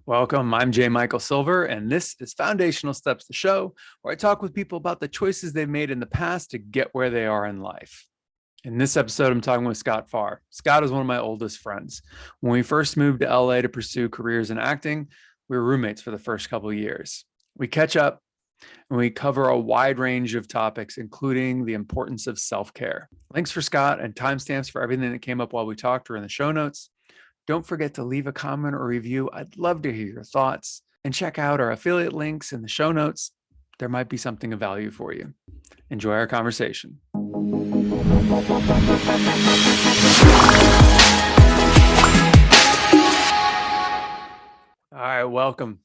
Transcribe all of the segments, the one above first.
Welcome. I'm J. Michael Silver, and this is Foundational Steps, the show where I talk with people about the choices they've made in the past to get where they are in life. In this episode, I'm talking with Scott Pharr. Scott is one of my oldest friends. When we first moved to LA to pursue careers in acting, we were roommates for the first couple of years. We catch up and we cover a wide range of topics, including the importance of self-care. Links for Scott and timestamps for everything that came up while we talked are in the show notes. Don't forget to leave a comment or review. I'd love to hear your thoughts. And check out our affiliate links in the show notes. There might be something of value for you. Enjoy our conversation. All right, welcome.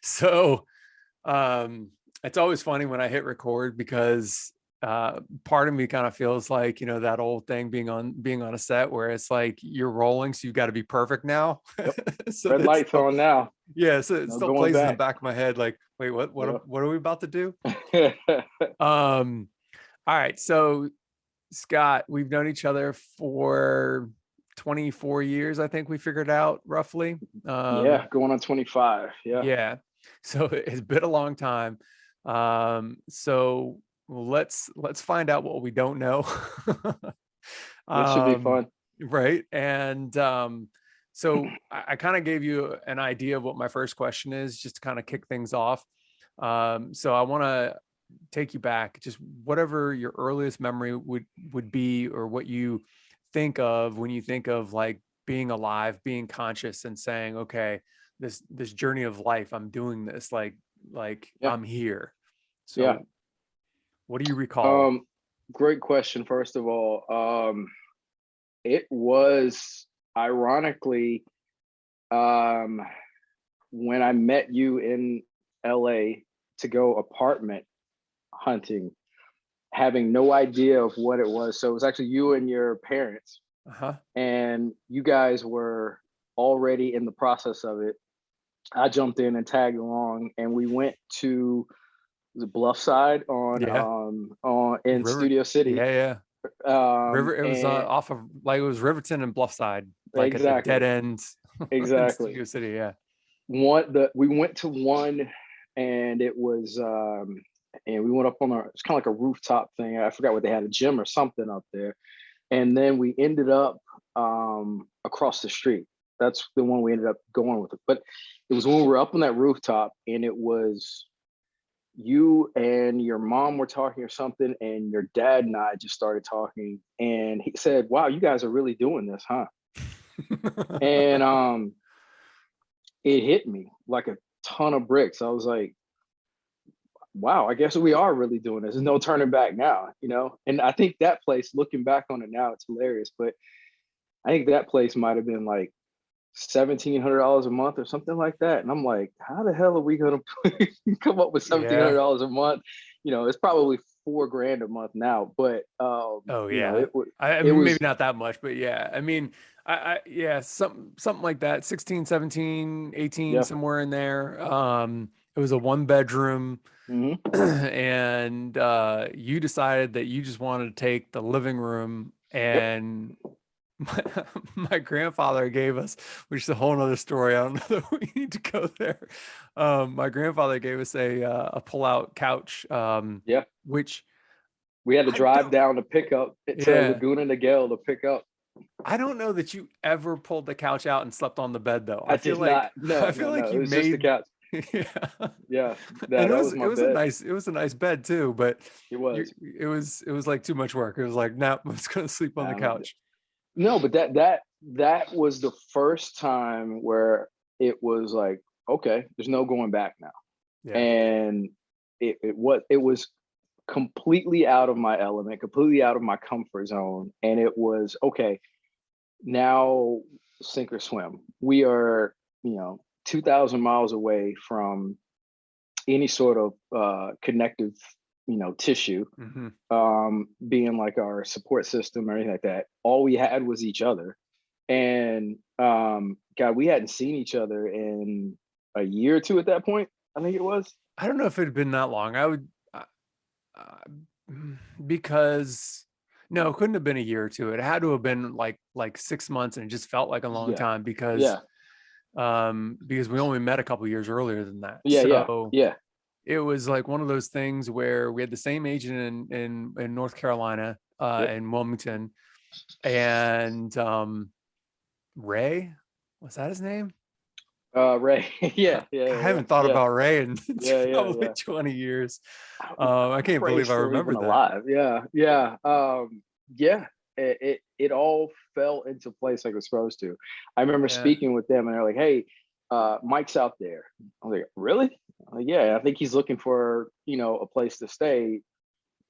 So it's always funny when I hit record because part of me kind of feels like, you know, that old thing being on a set where it's like you're rolling, so you've got to be perfect now. Yep. So red light's still, on now. Yeah, so it No still going plays in the back. back of my head like, wait, what Yep. what are we about to do? All right, so Scott, we've known each other for 24 years, I think we figured out roughly. Yeah, going on 25. Yeah. So it's been a long time. So let's find out what we don't know. This should be fun. Right. And so I kind of gave you an idea of what my first question is, just to kind of kick things off. So I want to take you back, just whatever your earliest memory would be, or what you think of when you think of like being alive, being conscious, and saying, okay, this journey of life, I'm doing this, like Yeah. I'm here. So Yeah. what do you recall? Great question. First of all, it was ironically when I met you in LA to go apartment hunting, having no idea of what it was. So it was actually you and your parents, and you guys were already in the process of it. I jumped in and tagged along, and we went to the Bluffside on in River, Studio City. yeah. River, it was off of, like, it was Riverton and Bluffside, like exactly. at the dead end. Exactly. Studio City, yeah. We went to one, and it was and we went up on it's kind of like a rooftop thing. I forgot what they had, a gym or something up there. And then we ended up across the street. That's the one we ended up going with it. But it was when we were up on that rooftop, and it was you and your mom were talking or something, and your dad and I just started talking, and he said, "Wow, you guys are really doing this, huh?" And it hit me like a ton of bricks. I was like, wow, I guess we are really doing this. There's no turning back now, you know? And I think that place, looking back on it now, it's hilarious, but I think that place might have been like $1,700 a month or something like that. And I'm like, how the hell are we going to come up with $1,700 a month? You know, it's probably $4,000 a month now, but oh yeah, you know, I mean, maybe not that much, but yeah, I mean, yeah, something like that, 16, 17, 18, yeah. somewhere in there. It was a 1-bedroom. Mm-hmm. And you decided that you just wanted to take the living room, and my grandfather gave us, which is a whole nother story. I don't know that we need to go there. My grandfather gave us a pull-out couch, which we had to drive down to pick up to Laguna Niguel to pick up. I don't know that you ever pulled the couch out and slept on the bed, though. I feel like you it was made just the couch. Yeah. That was my bed. It was a nice bed too, but it was like too much work. It was like, nah, I'm just gonna sleep on the couch. No, but that was the first time where it was like, okay, there's no going back now. Yeah. And it was completely out of my element, completely out of my comfort zone. And it was, okay, now sink or swim. We are, 2,000 miles away from any sort of connective, tissue, being like our support system or anything like that. All we had was each other. And God, we hadn't seen each other in a year or two at that point, I think it was. I don't know if it had been that long. I would, because no, it couldn't have been a year or two. It had to have been like 6 months, and it just felt like a long time because because we only met a couple years earlier than that. Yeah. So it was like one of those things where we had the same agent in North Carolina, in Wilmington, and Ray, was that his name? Ray. I haven't thought about Ray in probably 20 years. I can't believe I remember that. Alive. It all fell into place like it was supposed to. I remember speaking with them, and they're like, "Hey, Mike's out there." I was like, "Really?" I'm like, "Yeah, I think he's looking for a place to stay."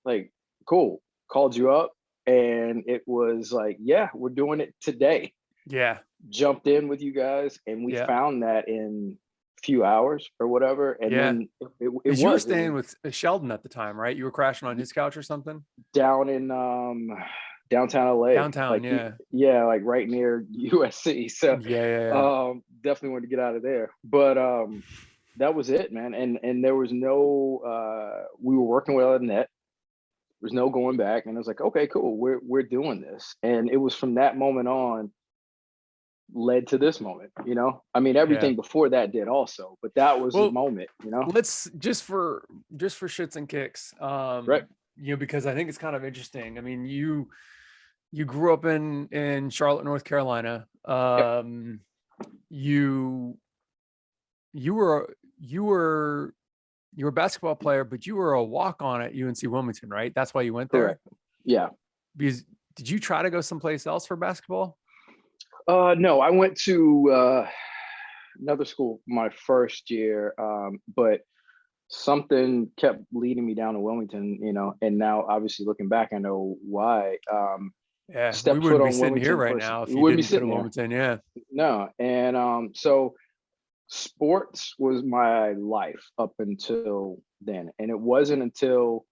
Like, cool. Called you up, and it was like, "Yeah, we're doing it today." Yeah. Jumped in with you guys, and we found that in a few hours or whatever. And then you were staying with Sheldon at the time, right? You were crashing on his couch or something? Down in downtown LA. Downtown, like right near USC. So definitely wanted to get out of there. But that was it, man. And there was no we were working without a net. There's no going back. And I was like, okay, cool. We're doing this. And it was from that moment on led to this moment. I mean, everything before that did also, but that was the moment. Let's just for shits and kicks, right, because I think it's kind of interesting. I mean, you grew up in Charlotte, North Carolina. You were a basketball player, but you were a walk-on at UNC Wilmington, right? That's why you went there. Correct. Yeah. Because did you try to go someplace else for basketball? No, I went to another school my first year, but something kept leading me down to Wilmington, and now obviously looking back, I know why. We wouldn't be sitting here right now if you didn't go to Wilmington. No, and so sports was my life up until then, and it wasn't until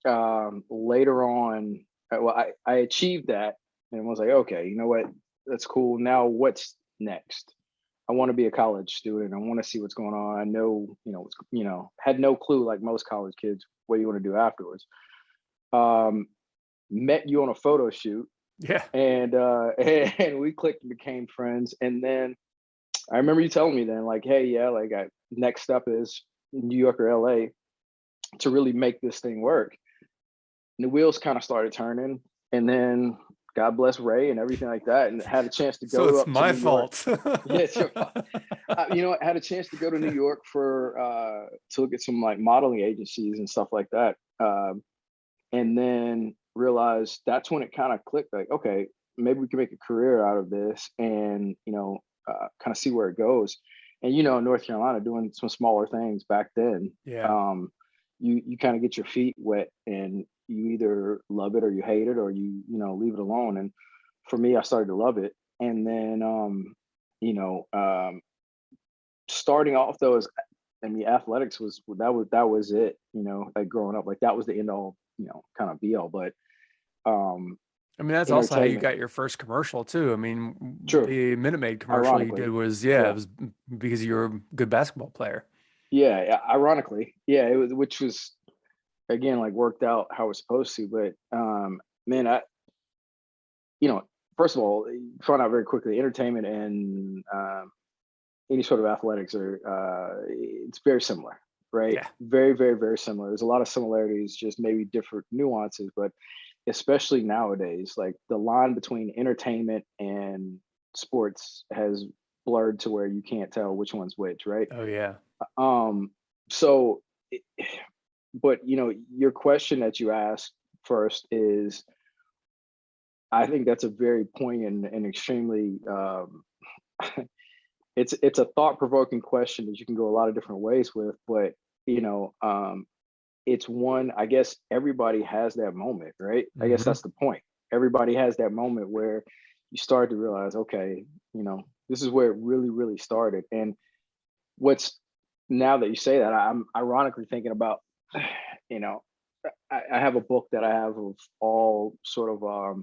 later on. Well, I achieved that and was like, okay, you know what? That's cool. Now what's next? I want to be a college student. I want to see what's going on. I know, had no clue, like most college kids, what you want to do afterwards. Met you on a photo shoot. Yeah. And we clicked and became friends. And then I remember you telling me then, like, hey, next step is New York or LA to really make this thing work. And the wheels kind of started turning. And then God bless Ray and everything like that, and had a chance to go. So it's my fault. It's your fault. I had a chance to go to New York for to look at some like modeling agencies and stuff like that, and then realized that's when it kind of clicked. Like, okay, maybe we can make a career out of this, and kind of see where it goes. And North Carolina doing some smaller things back then. Yeah. You kind of get your feet wet, and you either love it or you hate it, or you leave it alone. And for me, I started to love it. And then starting off though, athletics was it. Like growing up, like that was the end all, kind of be all. But that's also how you got your first commercial too. I mean, true. The Minute Maid commercial you did was it was because you were a good basketball player. Yeah, ironically, it was, which was again like worked out how it's supposed to. But man, first of all, you find out very quickly entertainment and any sort of athletics are it's very similar, right? Yeah. Very, very, very similar. There's a lot of similarities, just maybe different nuances, but especially nowadays, like the line between entertainment and sports has blurred to where you can't tell which one's which, right? Oh yeah. But your question that you asked first is, I think that's a very poignant and extremely it's a thought-provoking question that you can go a lot of different ways with, but it's one, I guess everybody has that moment, right? I guess that's the point. Everybody has that moment where you start to realize, okay, this is where it really, really started. And what's, now that you say that, I'm ironically thinking about, I have a book that I have of all sort of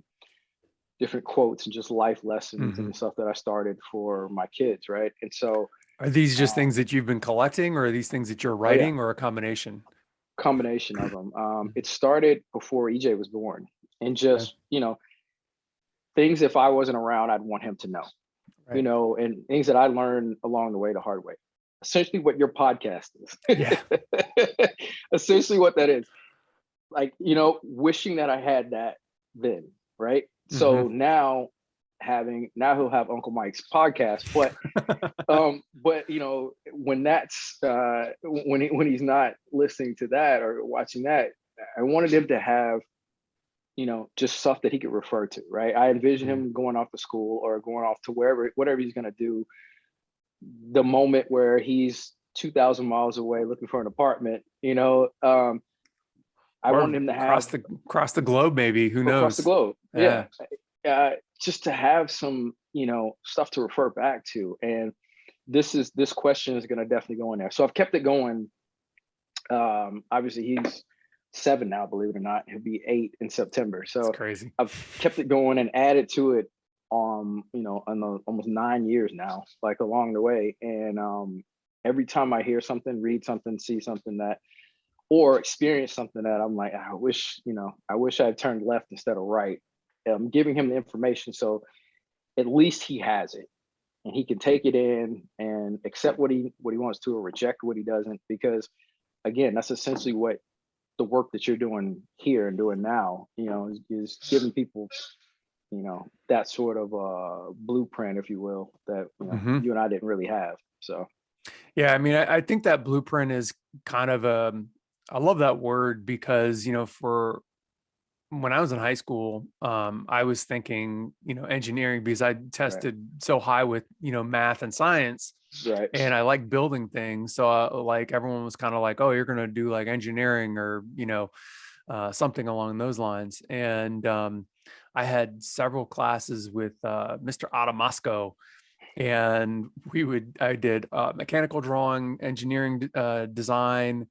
different quotes and just life lessons and stuff that I started for my kids, right? And so are these just things that you've been collecting, or are these things that you're writing, or a combination? Combination of them. It started before EJ was born, and just things, if I wasn't around, I'd want him to know. you know, and things that I learned along the way the hard way. Essentially what your podcast is. Yeah. Essentially what that is. Like, you know, wishing that I had that then, right? So now he'll have Uncle Mike's podcast, but you know, when that's when he's not listening to that or watching that, I wanted him to have, you know, just stuff that he could refer to, right? I envision him going off to school or going off to whatever he's gonna do, the moment where he's 2,000 miles away looking for an apartment, you know. I want him to have across the globe, maybe. Who knows? Across the globe. Yeah. Just to have some, you know, stuff to refer back to. And this question is going to definitely go in there. So I've kept it going. Obviously he's 7 now, believe it or not. He'll be 8 in September. So that's crazy. I've kept it going and added to it, you know, almost 9 years now, like along the way. And every time I hear something, read something, see something that, or experience something that I'm like, I wish I had turned left instead of right. I'm giving him the information so at least he has it and he can take it in and accept what he wants to or reject what he doesn't. Because again, that's essentially what the work that you're doing here and doing now, you know, is giving people, you know, that sort of blueprint, if you will, that, you know, you and I didn't really have. So yeah, I mean, I think that blueprint is kind of I love that word because, you know, for when I was in high school, I was thinking, you know, engineering because I tested so high with, you know, math and science, and I like building things. So like everyone was kind of like, oh, you're going to do like engineering or, you know, something along those lines. And I had several classes with Mr. Adamasco, and I did mechanical drawing, engineering, design,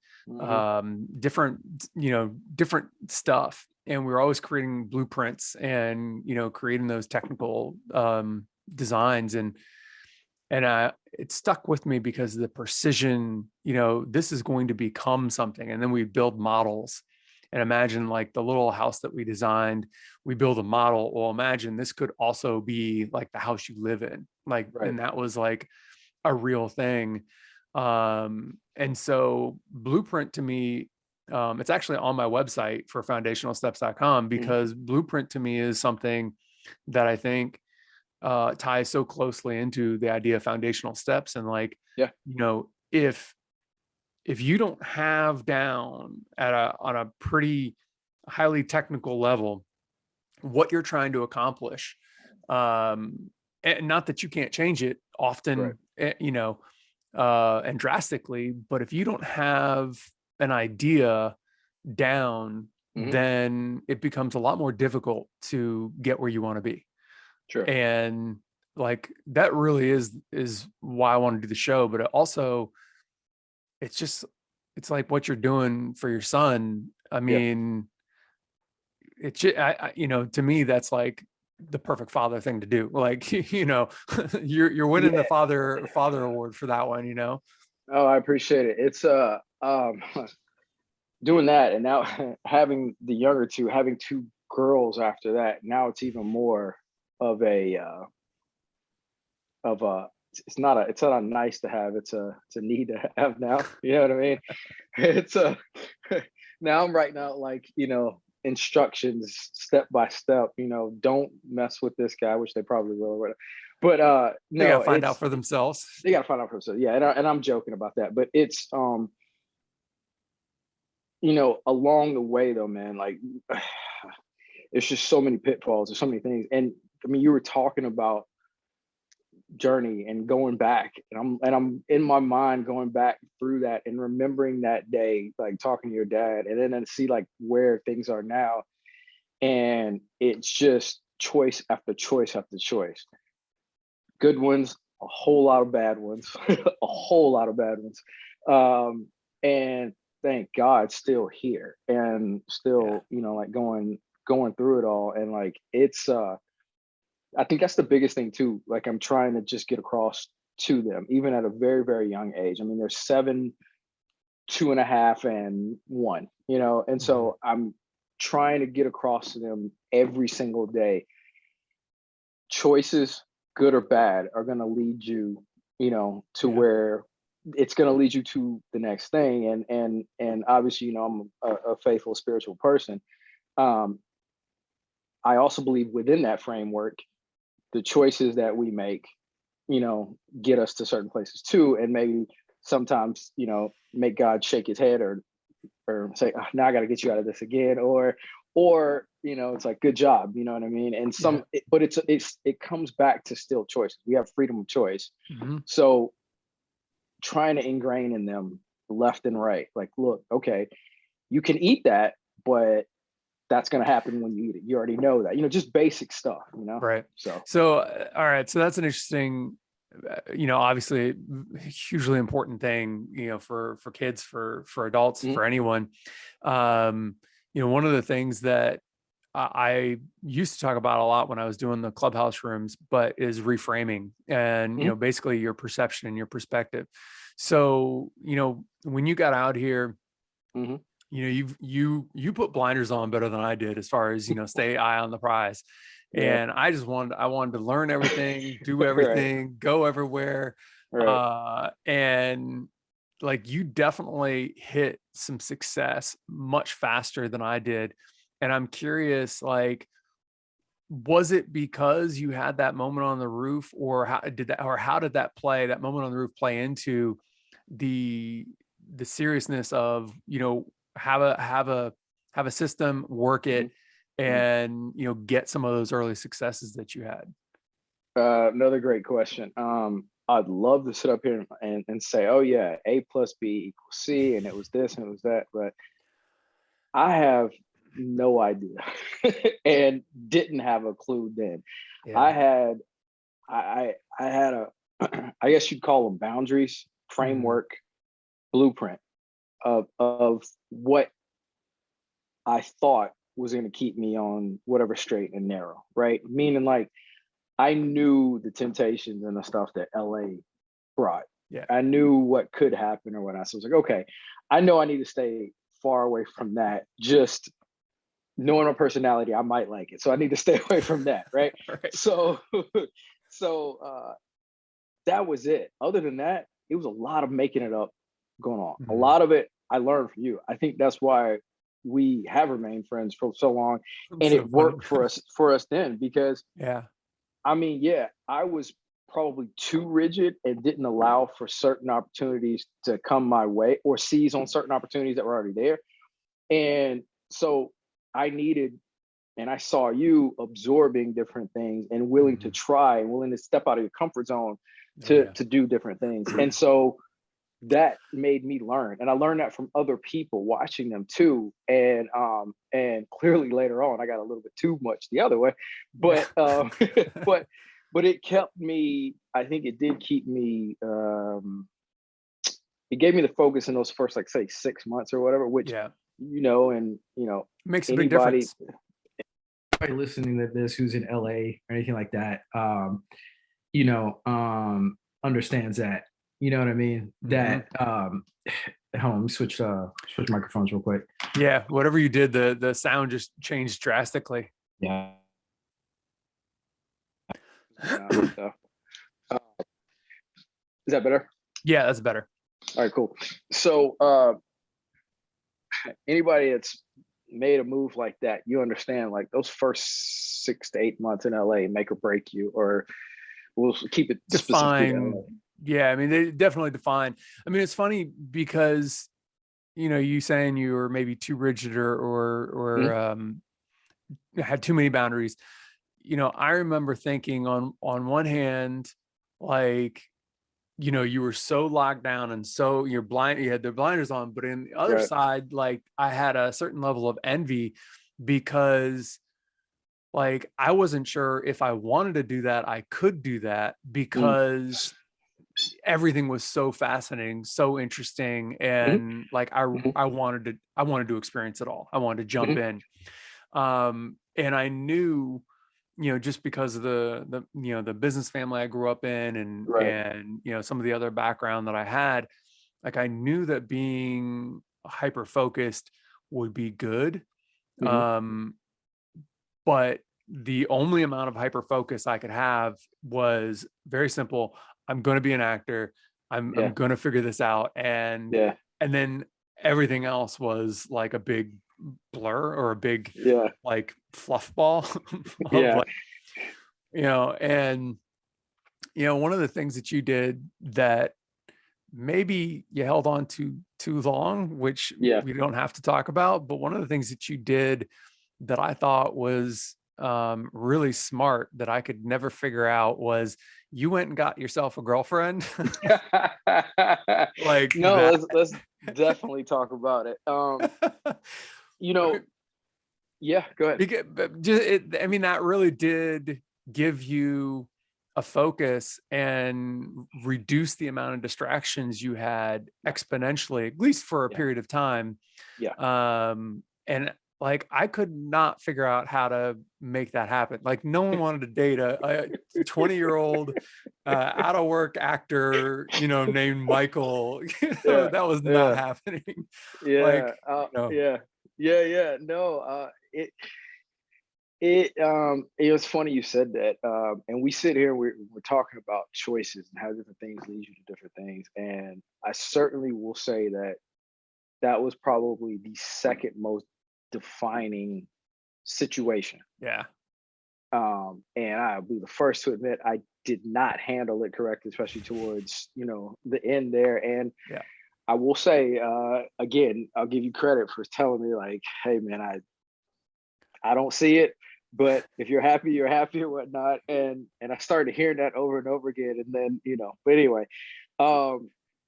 different stuff. And we were always creating blueprints and, you know, creating those technical designs. And it stuck with me because of the precision, you know, this is going to become something. And then we build models. And imagine like the little house that we designed, we build a model. Well, imagine this could also be like the house you live in. Like, and that was like a real thing. And so blueprint to me, it's actually on my website for foundationalsteps.com, because blueprint to me is something that I think ties so closely into the idea of foundational steps. And like, you know, if you don't have down on a pretty highly technical level what you're trying to accomplish, and not that you can't change it often, you know, and drastically, but if you don't have an idea down, then it becomes a lot more difficult to get where you want to be. And like that really is why I want to do the show. But it also, it's like what you're doing for your son. I mean, it's just, you know, to me, that's like the perfect father thing to do. Like, you know, you're winning the father award for that one, you know? Oh, I appreciate it. It's doing that, and now having the younger two, having 2 girls after that, now it's even more of a it's not a nice to have, it's a need to have now. You know what I mean? It's now I'm writing out, like, you know, instructions step by step, you know, don't mess with this guy, which they probably will or whatever. But no, they gotta find out for themselves. They gotta find out for themselves. Yeah, and I'm joking about that, but it's you know, along the way though, man, like it's just so many pitfalls, there's so many things. And I mean, you were talking about journey and going back, and I'm in my mind going back through that and remembering that day, like talking to your dad, and then see like where things are now. And it's just choice after choice after choice. Good ones, a whole lot of bad ones, a whole lot of bad ones. And thank God still here and still, you know, like going through it all. And like, it's, I think that's the biggest thing too. Like I'm trying to just get across to them, even at a very, very young age. I mean, they're 7, 2.5, and 1, you know? And so I'm trying to get across to them every single day. Choices good or bad, are going to lead you, to where it's going to lead you to the next thing. And obviously, I'm a faithful spiritual person. I also believe within that framework, the choices that we make, get us to certain places too. And maybe sometimes, make God shake his head or say, oh, now I got to get you out of this again. Or, it's like, good job. You know what I mean? And but it comes back to still choices. We have freedom of choice. Mm-hmm. So trying to ingrain in them left and right, like, look, okay, you can eat that, but that's going to happen when you eat it. You already know that, just basic stuff, Right. So, all right. So that's an interesting, obviously hugely important thing, for kids, for adults, mm-hmm. for anyone. One of the things that I used to talk about a lot when I was doing the clubhouse rooms, but is reframing and, Mm-hmm. Basically your perception and your perspective. So, when you got out here, Mm-hmm. you put blinders on better than I did, as far as, stay eye on the prize. And I wanted to learn everything, do everything, go everywhere. Right. And like, you definitely hit some success much faster than I did. And I'm curious, like, was it because you had that moment on the roof, or how did that moment on the roof play into the seriousness of, have a system, work it, and, get some of those early successes that you had? Another great question. I'd love to sit up here and say, oh yeah, A plus B equals C, and it was this and it was that, but I have no idea and didn't have a clue then. I had a I guess you'd call them boundaries, framework, blueprint of what I thought was going to keep me on whatever straight and narrow, right? Meaning, like, I knew the temptations and the stuff that LA brought. Yeah. I knew what could happen or whatnot. So I was like, okay, I know I need to stay far away from that. Just knowing my personality, I might like it. So I need to stay away from that. Right. Right. So that was it. Other than that, it was a lot of making it up going on. A lot of it I learned from you. I think that's why we have remained friends for so long. And it worked for us then, because I mean, I was probably too rigid and didn't allow for certain opportunities to come my way or seize on certain opportunities that were already there. And so I needed, and I saw you absorbing different things and willing to try and willing to step out of your comfort zone to do different things. And so that made me learn. And I learned that from other people watching them too. And clearly later on, I got a little bit too much the other way, but but it kept me, I think it did keep me, it gave me the focus in those first, like, say 6 months or whatever, which, makes a big difference. Anybody listening to this who's in LA or anything like that, understands that, you know what I mean? That hold on, let me switch microphones real quick. Yeah, whatever you did, the sound just changed drastically. Yeah. Is that better? Yeah, that's better. All right, cool. So anybody that's made a move like that, you understand, like, those first 6 to 8 months in LA make or break you, or we'll keep it define. Yeah, I mean, they definitely define. I mean, it's funny because, you saying you were maybe too rigid or had too many boundaries. I remember thinking on one hand, like, you were so locked down and so you're blind, you had the blinders on, but in the other side, like, I had a certain level of envy because, like, I wasn't sure if I wanted to do that, I could do that, because everything was so fascinating, so interesting. And like, I wanted to experience it all. I wanted to jump in. And I knew, just because of the business family I grew up in and some of the other background that I had, like, I knew that being hyper focused would be good. But the only amount of hyper focus I could have was very simple. I'm going to be an actor. I'm going to figure this out. And then everything else was like a big blur or a big like fluff ball of like, and one of the things that you did that maybe you held on to too long, which we don't have to talk about, but one of the things that you did that I thought was really smart that I could never figure out was you went and got yourself a girlfriend. Like, no, let's definitely talk about it. Yeah, go ahead. That really did give you a focus and reduce the amount of distractions you had exponentially, at least for a period of time. And like, I could not figure out how to make that happen. Like, no one wanted to date a 20-year-old out of work actor, named Michael. That was not happening. No, it was funny you said that. And we sit here, we're talking about choices and how different things lead you to different things. And I certainly will say that was probably the second most defining situation. And I'll be the first to admit I did not handle it correctly, especially towards the end there. And I will say again, I'll give you credit for telling me like, hey man, I don't see it, but if you're happy or whatnot. And I started hearing that over and over again. And then but anyway,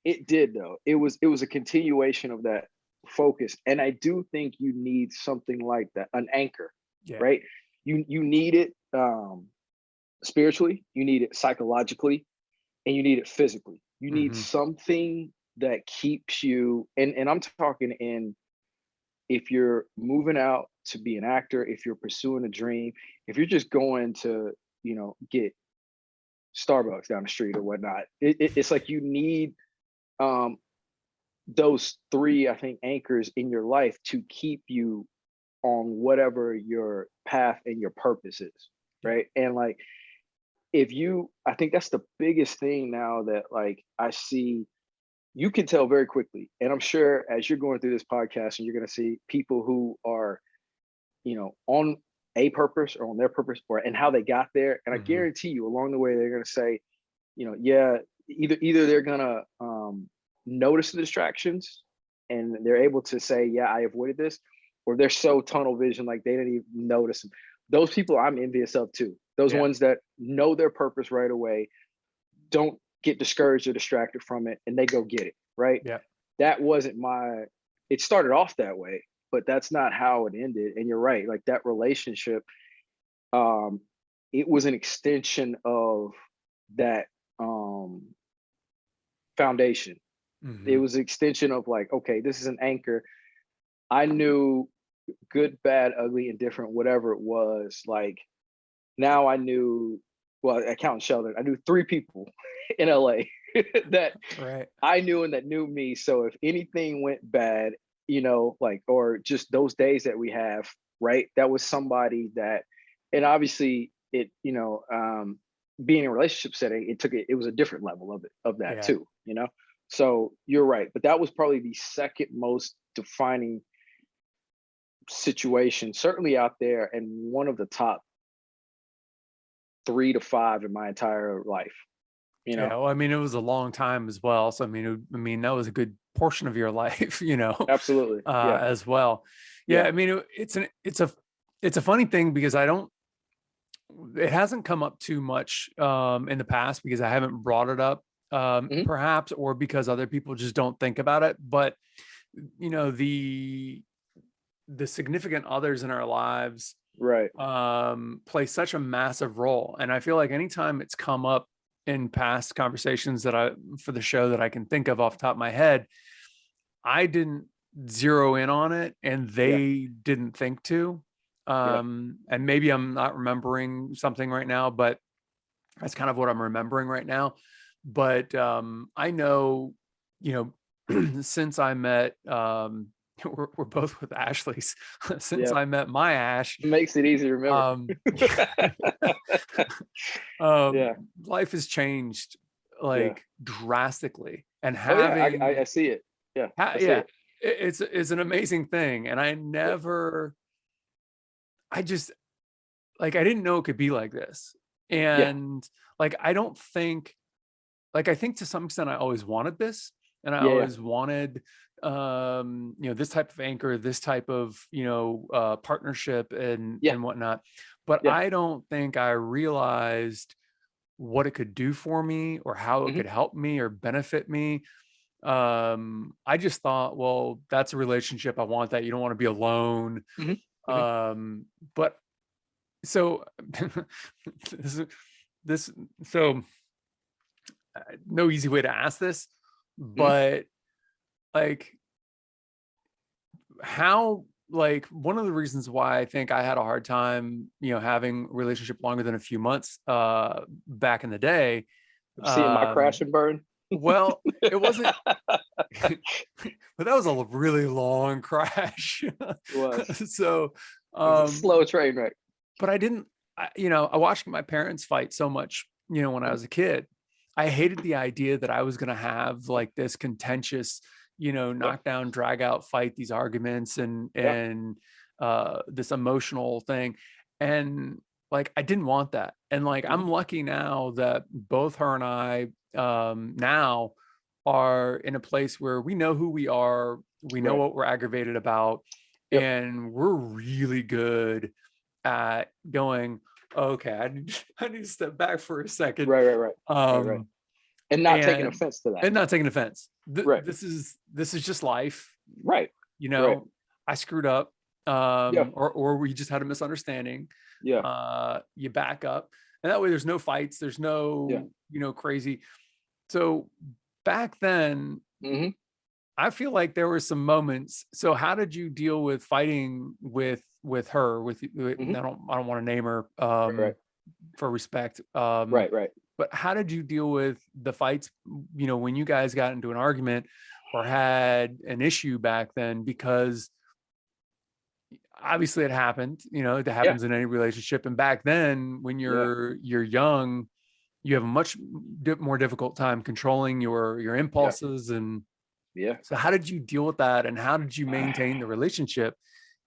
it did though. It was a continuation of that focus. And I do think you need something like that, an anchor, right? You need it spiritually, you need it psychologically, and you need it physically. You need something that keeps you, and I'm talking in, if you're moving out to be an actor, if you're pursuing a dream, if you're just going to, get Starbucks down the street or whatnot, it's like you need those three, I think, anchors in your life to keep you on whatever your path and your purpose is, right? And like, I think that's the biggest thing now that like I see, you can tell very quickly. And I'm sure as you're going through this podcast and you're going to see people who are, on a purpose or on their purpose and how they got there. And I guarantee you along the way, they're going to say, either they're going to notice the distractions and they're able to say, I avoided this, or they're so tunnel vision, like they didn't even notice them. Those people I'm envious of too. Those ones that know their purpose right away, don't get discouraged or distracted from it, and they go get it, right? That wasn't it started off that way, but that's not how it ended. And you're right, like that relationship, it was an extension of that foundation. It was an extension of like, okay, this is an anchor. I knew good, bad, ugly, indifferent, whatever it was. Like now I knew, well, I count Sheldon, I knew 3 people in LA that I knew and that knew me. So if anything went bad, like, or just those days that we have, right, that was somebody that, and obviously it, being in a relationship setting, it was a different level of that too, So you're right. But that was probably the second most defining situation, certainly out there, and one of the top 3 to 5 in my entire life. Well, I mean, it was a long time as well. So I mean, that was a good portion of your life, Absolutely. as well. I mean, it's a funny thing because it hasn't come up too much in the past because I haven't brought it up, perhaps, or because other people just don't think about it. But the significant others in our lives play such a massive role. And I feel like anytime it's come up in past conversations for the show that I can think of off the top of my head, I didn't zero in on it and they didn't think to. And maybe I'm not remembering something right now, but that's kind of what I'm remembering right now. But I know, since I met we're both with Ashley's since Yeah. I met my Ash. Makes it easy to remember. Yeah. Life has changed Yeah. like drastically, and Oh yeah, having I see it. Yeah. I see yeah, it. it's an amazing thing. And I just like, I didn't know it could be like this. Yeah. And like, I don't think, like, I think to some extent I always wanted this, and I Yeah. always wanted, this type of anchor, this type of, partnership and Yeah. whatnot. But Yeah. I don't think I realized what it could do for me or how it Mhm. could help me or benefit me. I just thought, well, that's a relationship. I want that. You don't want to be alone. Mhm. Mhm. But so this, this, so no easy way to ask this, Mhm. but like, how, like, one of the reasons why I think I had a hard time, having a relationship longer than a few months, back in the day. Seeing my crash um and burn. well, it wasn't but that was a really long crash. It was. So It was a slow um train wreck. but I didn't, I watched my parents fight so much, when I Mhm. was a kid. I hated the idea that I was going to have like this contentious, Yeah. knockdown, drag out fight, these arguments and, Yeah. this emotional thing. And like, I didn't want that. And like, Mhm. I'm lucky now that both her and I, now are in a place where we know who we are, we know Right. what we're aggravated about, Yep. and we're really good at going, okay, I need to step back for a second. Right. Right. Right. Right. Right. Um, And not taking and offense to that. not taking offense. Right. This is just life. Right. Right. I screwed up. Yeah. Or we just had a misunderstanding. Yeah. You back up. And that way there's no fights, there's Yeah. no, crazy. So back then, Mhm. I feel like there were some moments. So how did you deal with fighting with her? Mhm. I don't want to name her Right. for respect. Right. Right. But how did you deal with the fights? When you guys got into an argument or had an issue back then, because obviously it happened. It Yeah. happens in any relationship. And back then, when Yeah. you're young, you have a much more difficult time controlling your Yeah. impulses. And Yeah. so how did you deal with that, and how did you maintain the relationship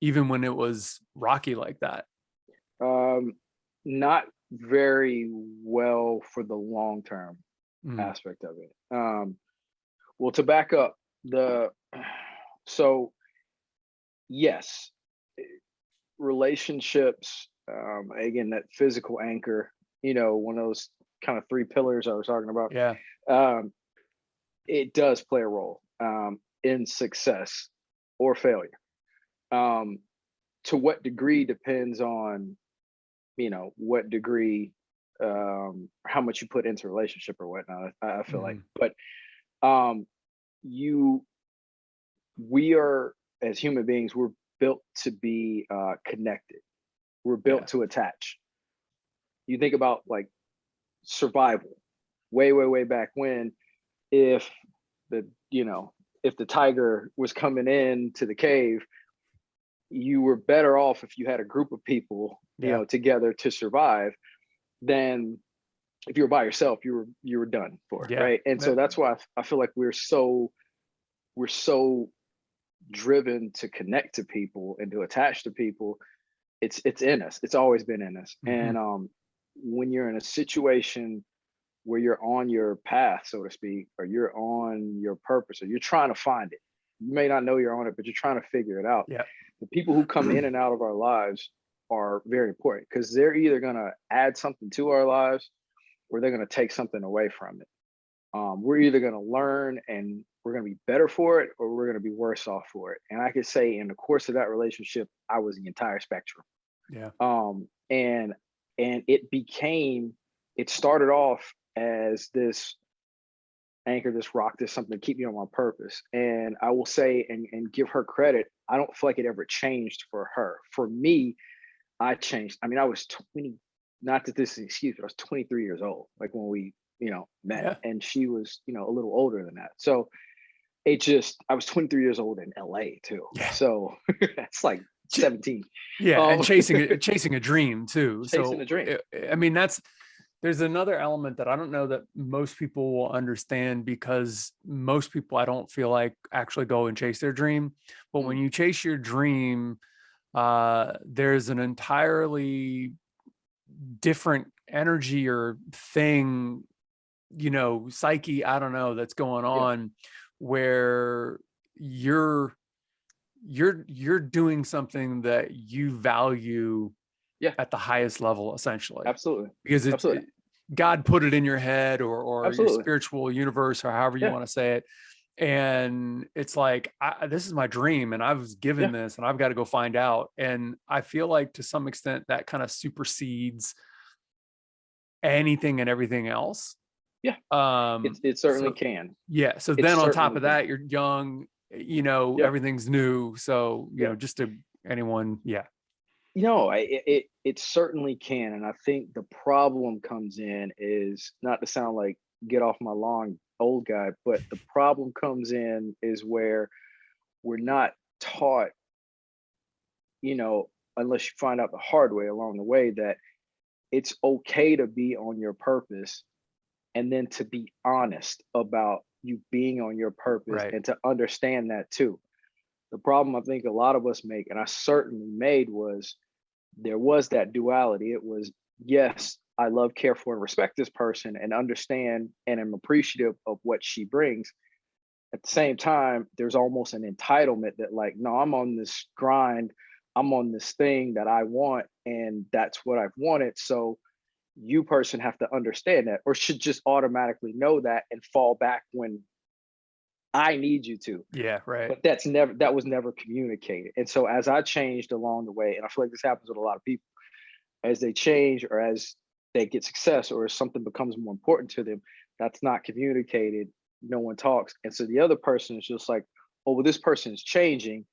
even when it was rocky like that? Not very well for the long term Mm, aspect of it. Well, to back up, the so yes, relationships, again, that physical anchor, one of those kind of three pillars I was talking about, yeah. um, it does play a role in success or failure. Um, to what degree depends on, what degree, how much you put into a relationship or whatnot. I feel like, Mhm. but um, you, we are, as human beings, we're built to be connected. We're built Yeah. to attach. You think about like survival, way, way, way back when, if the, if the tiger was coming in to the cave, you were better off if you had a group of people, Yeah. together to survive than if you were by yourself. You were done for, Yeah. right? And so that's why I feel like we're so driven to connect to people and to attach to people. It's in us. It's always been in us. Mhm. And when you're in a situation where you're on your path, so to speak, or you're on your purpose, or you're trying to find it, you may not know you're on it, but you're trying to figure it out. Yeah. The people who come in and out of our lives are very important, because they're either going to add something to our lives or they're going to take something away from it. We're either going to learn and we're going to be better for it, or we're going to be worse off for it. And I could say in the course of that relationship, I was the entire spectrum. Yeah. And it started off as this anchor, this rock, this something to keep me on my purpose. And I will say, and give her credit, I don't feel like it ever changed for her. For me, I changed. I mean, I was 20, not that this is an excuse, but I was 23 years old, like when we, met, Yeah. and she was, a little older than that. So I was 23 years old in LA too. Yeah. So that's like 17. Yeah. And chasing a dream too. Chasing a dream. I mean, there's another element that I don't know that most people will understand, because most people, I don't feel like, actually go and chase their dream. But when you chase your dream, there's an entirely different energy or thing, psyche, I don't know, that's going on, where you're doing something that you value at the highest level, essentially. Absolutely. Because God put it in your head, or your spiritual universe, or however you want to say it. And it's like, this is my dream, and I was given this, and I've got to go find out. And I feel like to some extent that kind of supersedes anything and everything else. Yeah. It certainly can. Yeah. So then on top of that, you're young, everything's new. So, just to anyone. Yeah. It certainly can. And I think the problem comes in is, not to sound like get off my lawn old guy, but the problem comes in is where we're not taught, unless you find out the hard way along the way, that it's okay to be on your purpose, and then to be honest about you being on your purpose, and to understand that too. The problem I think a lot of us make, and I certainly made, was there was that duality. It was, yes, I love, care for, and respect this person, and understand and am appreciative of what she brings. At the same time, there's almost an entitlement that, like, no, I'm on this grind, I'm on this thing that I want, and that's what I've wanted. So you person have to understand that, or should just automatically know that and fall back when I need you to. Yeah, right. But that was never communicated. And so as I changed along the way, and I feel like this happens with a lot of people, as they change, or as they get success, or as something becomes more important to them, that's not communicated. No one talks. And so the other person is just like, oh, well, this person is changing.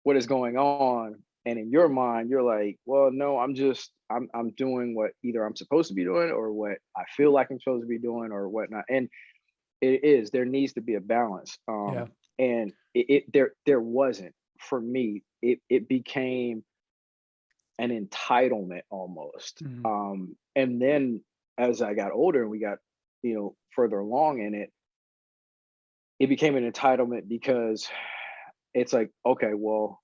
What is going on? And in your mind, you're like, well, no, I'm doing what either I'm supposed to be doing, or what I feel like I'm supposed to be doing, or whatnot. And there needs to be a balance. And there wasn't, for me. It became an entitlement almost. And then as I got older and we got, further along in it, it became an entitlement, because it's like, okay, well,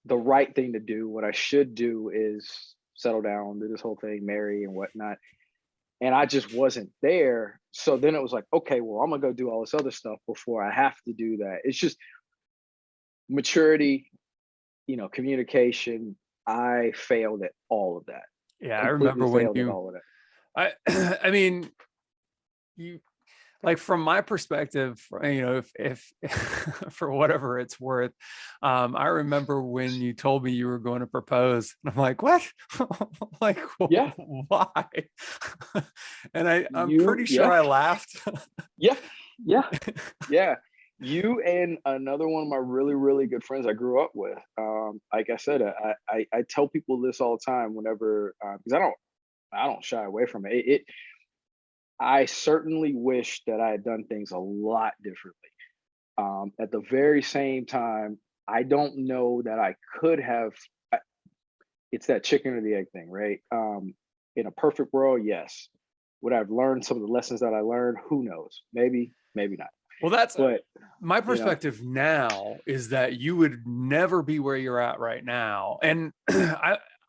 the right thing to do, what I should do, is settle down, do this whole thing, marry and whatnot. And I just wasn't there. So then it was like, okay, well, I'm gonna go do all this other stuff before I have to do that. It's just maturity, communication. I failed at all of that. Yeah, I remember when all of that. I mean, you, like, from my perspective, if for whatever it's worth, I remember when you told me you were going to propose, and I'm like, what? Like, why? And I'm pretty sure I laughed. Yeah. You and another one of my really, really good friends I grew up with. Like I said, I tell people this all the time whenever, because I don't shy away from it. I certainly wish that I had done things a lot differently. At the very same time, I don't know that I could have. It's that chicken or the egg thing, right? In a perfect world, yes. Would I have learned some of the lessons that I learned? Who knows? Maybe not. Well, that's my perspective now, is that you would never be where you're at right now. And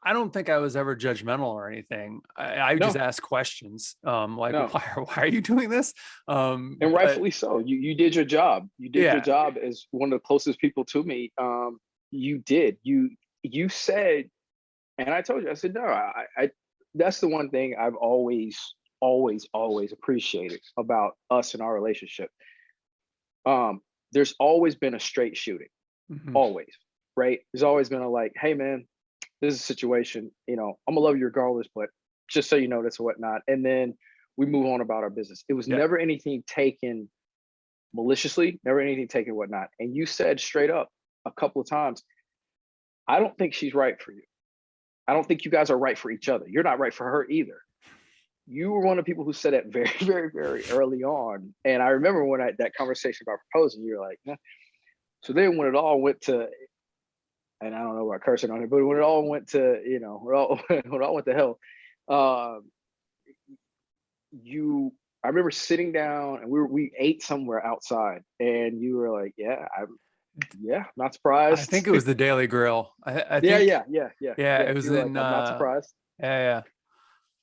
I don't think I was ever judgmental or anything. I just asked questions, like, why are you doing this? And rightfully so. You did your job. You did your job as one of the closest people to me. You did. You said, and I told you, I said, no, I that's the one thing I've always appreciated about us and our relationship. There's always been a straight shooting, always, right? There's always been a, like, hey man, this is a situation, I'm gonna love you regardless, but just so you know this or whatnot. And then we move on about our business. It was never anything taken maliciously, never anything taken whatnot. And you said straight up a couple of times, I don't think she's right for you. I don't think you guys are right for each other. You're not right for her either. you were one of the people who said it very, very, very early on. And I remember when that conversation about proposing, you were like, nah. So then when it all went to, and I don't know about cursing on it, but when it all went to, when it all went to hell, I remember sitting down and we ate somewhere outside, and you were like, not surprised. I think it was the Daily Grill. I think, yeah. it was in, like, I'm not surprised. Yeah.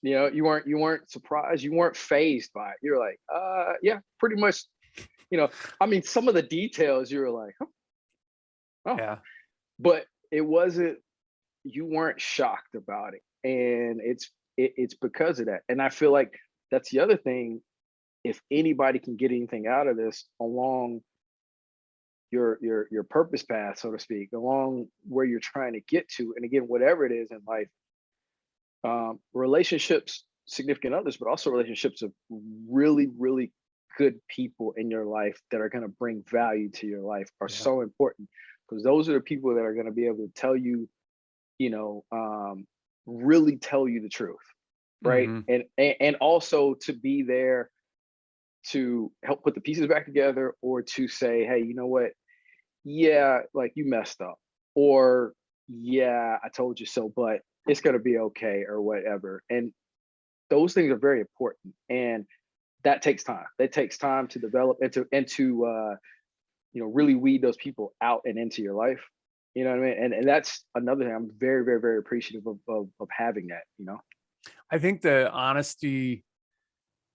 You weren't surprised. You weren't fazed by it. You're like, pretty much. I mean, some of the details you were like, oh, yeah. But it wasn't. You weren't shocked about it, and it's because of that. And I feel like that's the other thing. If anybody can get anything out of this along your purpose path, so to speak, along where you're trying to get to, and again, whatever it is in life, relationships, significant others, but also relationships of really, really good people in your life that are going to bring value to your life are so important, because those are the people that are going to be able to tell you, really tell you the truth, right? And also to be there to help put the pieces back together, or to say, hey, you know what? Yeah, like, you messed up, or yeah, I told you so, but it's going to be okay, or whatever. And those things are very important, and that takes time. That takes time to develop and to really weed those people out and into your life. You know what I mean? And that's another thing. I'm very, very, very appreciative of having that. I think the honesty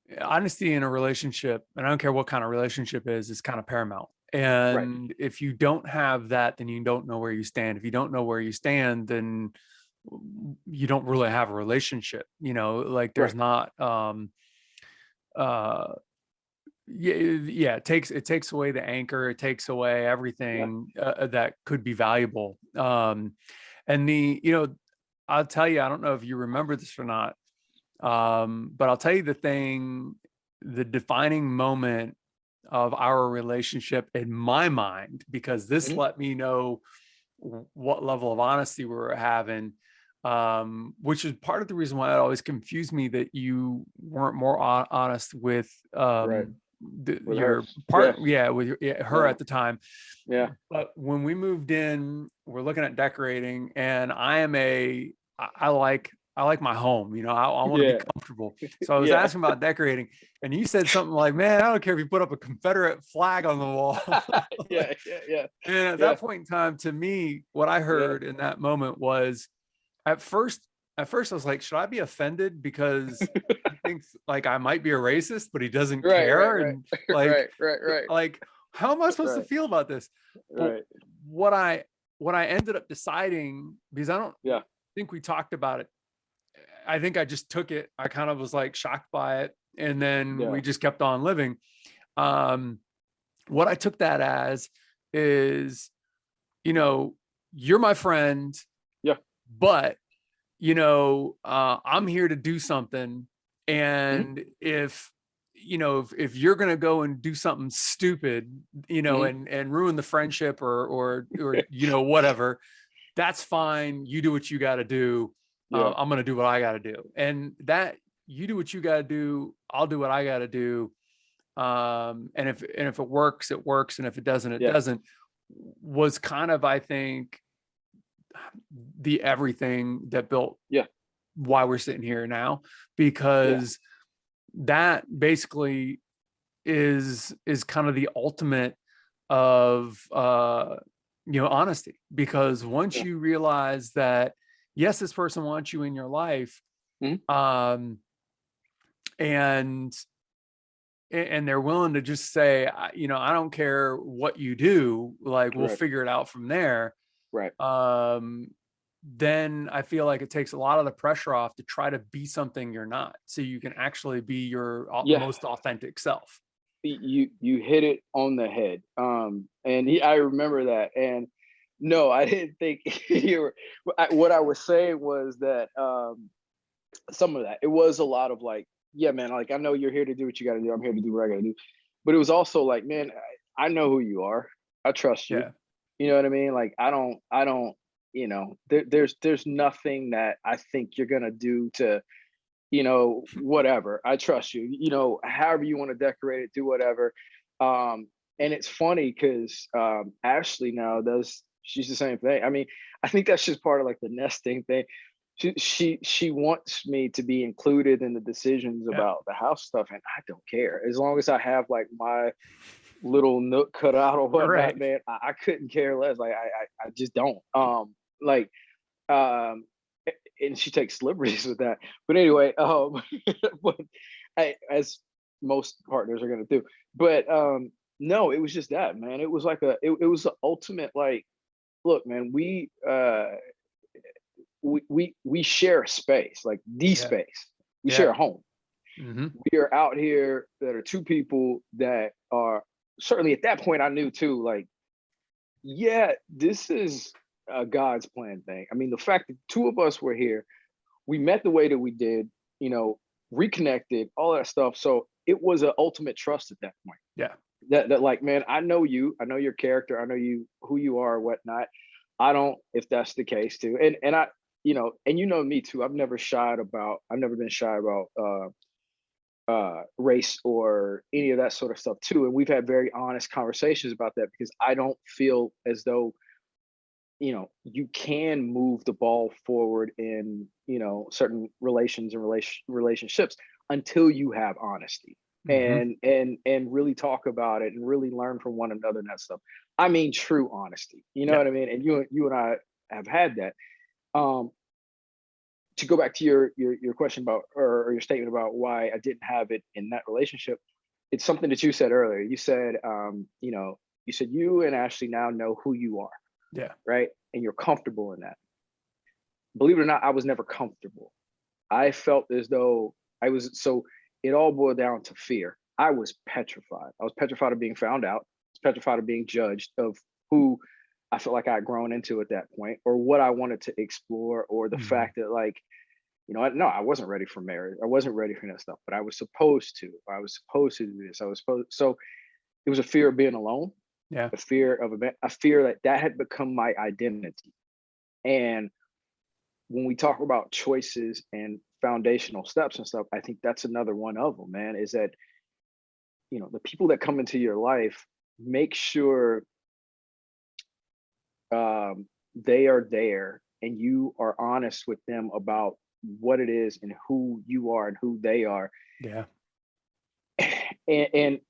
in a relationship, and I don't care what kind of relationship is kind of paramount. And if you don't have that, then you don't know where you stand. If you don't know where you stand, then you don't really have a relationship. Like, there's not it takes away the anchor. It takes away everything that could be valuable. And I'll tell you, I don't know if you remember this or not, but I'll tell you the defining moment of our relationship in my mind, because this let me know what level of honesty we were having, which is part of the reason why it always confused me that you weren't more honest with your partner, with her at the time. But when we moved in, we're looking at decorating, and I like my home, I want to be comfortable. So I was asking about decorating, and you said something like, man, I don't care if you put up a Confederate flag on the wall. And at that point in time, to me, what I heard in that moment was, at first I was like, should I be offended because he thinks like I might be a racist, but he doesn't care? And like, how am I supposed to feel about this? But what I ended up deciding, because I don't think we talked about it, I think I just took it. I kind of was like shocked by it, and then we just kept on living. What I took that as is, you're my friend, but I'm here to do something. And if you're going to go and do something stupid, and ruin the friendship or whatever, that's fine. You do what you got to do. I'm going to do what I got to do. And that, you do what you got to do, I'll do what I got to do. And if it works, it works. And if it doesn't, it doesn't, was kind of, I think, the everything that built why we're sitting here now, because that basically is kind of the ultimate of honesty. Because once you realize that, yes, this person wants you in your life, and they're willing to just say, I don't care what you do, like, we'll figure it out from there. Then I feel like it takes a lot of the pressure off to try to be something you're not, so you can actually be your most authentic self. You hit it on the head. I remember that. And no, I didn't think you were. What I was saying was that some of that, it was a lot of like, yeah, man, like, I know you're here to do what you got to do. I'm here to do what I got to do. But it was also like, man, I know who you are. I trust you. You know what I mean? Like, I don't, there's nothing that I think you're going to do to whatever. I trust you. However you want to decorate it, do whatever. And it's funny because Ashley now she's the same thing. I mean, I think that's just part of like the nesting thing. She wants me to be included in the decisions about the house stuff, and I don't care as long as I have like my little nook cut out or whatnot, Right. man. I couldn't care less. Like I just don't. Like and she takes liberties with that. But anyway, but as most partners are gonna do. But no, it was just that, man. It was like it was the ultimate like, look, man, we share a space, like the space. We share a home. Mm-hmm. We are out here that are two people that are certainly at that point I knew too, like, yeah, this is a God's plan thing. I mean, the fact that two of us were here, we met the way that we did, reconnected, all that stuff. So it was an ultimate trust at that point. Yeah. That like, man, I know you, I know your character, I know you, who you are, whatnot. I don't, if that's the case too. And I, and me too. I've never been shy about race or any of that sort of stuff too. And we've had very honest conversations about that because I don't feel as though, you can move the ball forward in, certain relations and relationships until you have honesty and really talk about it and really learn from one another and that stuff. I mean, true honesty, you know what I mean? And you and I have had that. To go back to your question about, or your statement about why I didn't have it in that relationship, it's something that you said earlier. You said, you said you and Ashley now know who you are. Yeah. Right. And you're comfortable in that. Believe it or not, I was never comfortable. I felt as though so it all boiled down to fear. I was petrified. I was petrified of being found out. I was petrified of being judged, of who I felt like I had grown into at that point, or what I wanted to explore, or the fact that like, no, I wasn't ready for marriage. I wasn't ready for that stuff, but I was supposed to. I was supposed to do this. So it was a fear of being alone. Yeah. A fear that had become my identity. And when we talk about choices and foundational steps and stuff, I think that's another one of them, man, is that, the people that come into your life, make sure they are there and you are honest with them about what it is and who you are and who they are. Yeah. And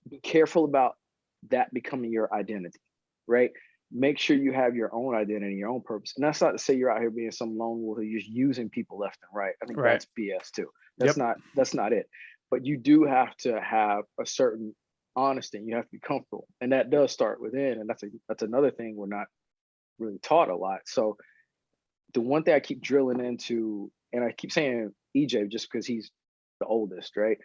be careful about that becoming your identity, right? Make sure you have your own identity, your own purpose. And that's not to say you're out here being some lone wolf who's just using people left and right. I think that's BS too. That's not it. But you do have to have a certain honesty. You have to be comfortable. And that does start within. And that's another thing we're not really taught a lot. So the one thing I keep drilling into, and I keep saying EJ just because he's the oldest, right?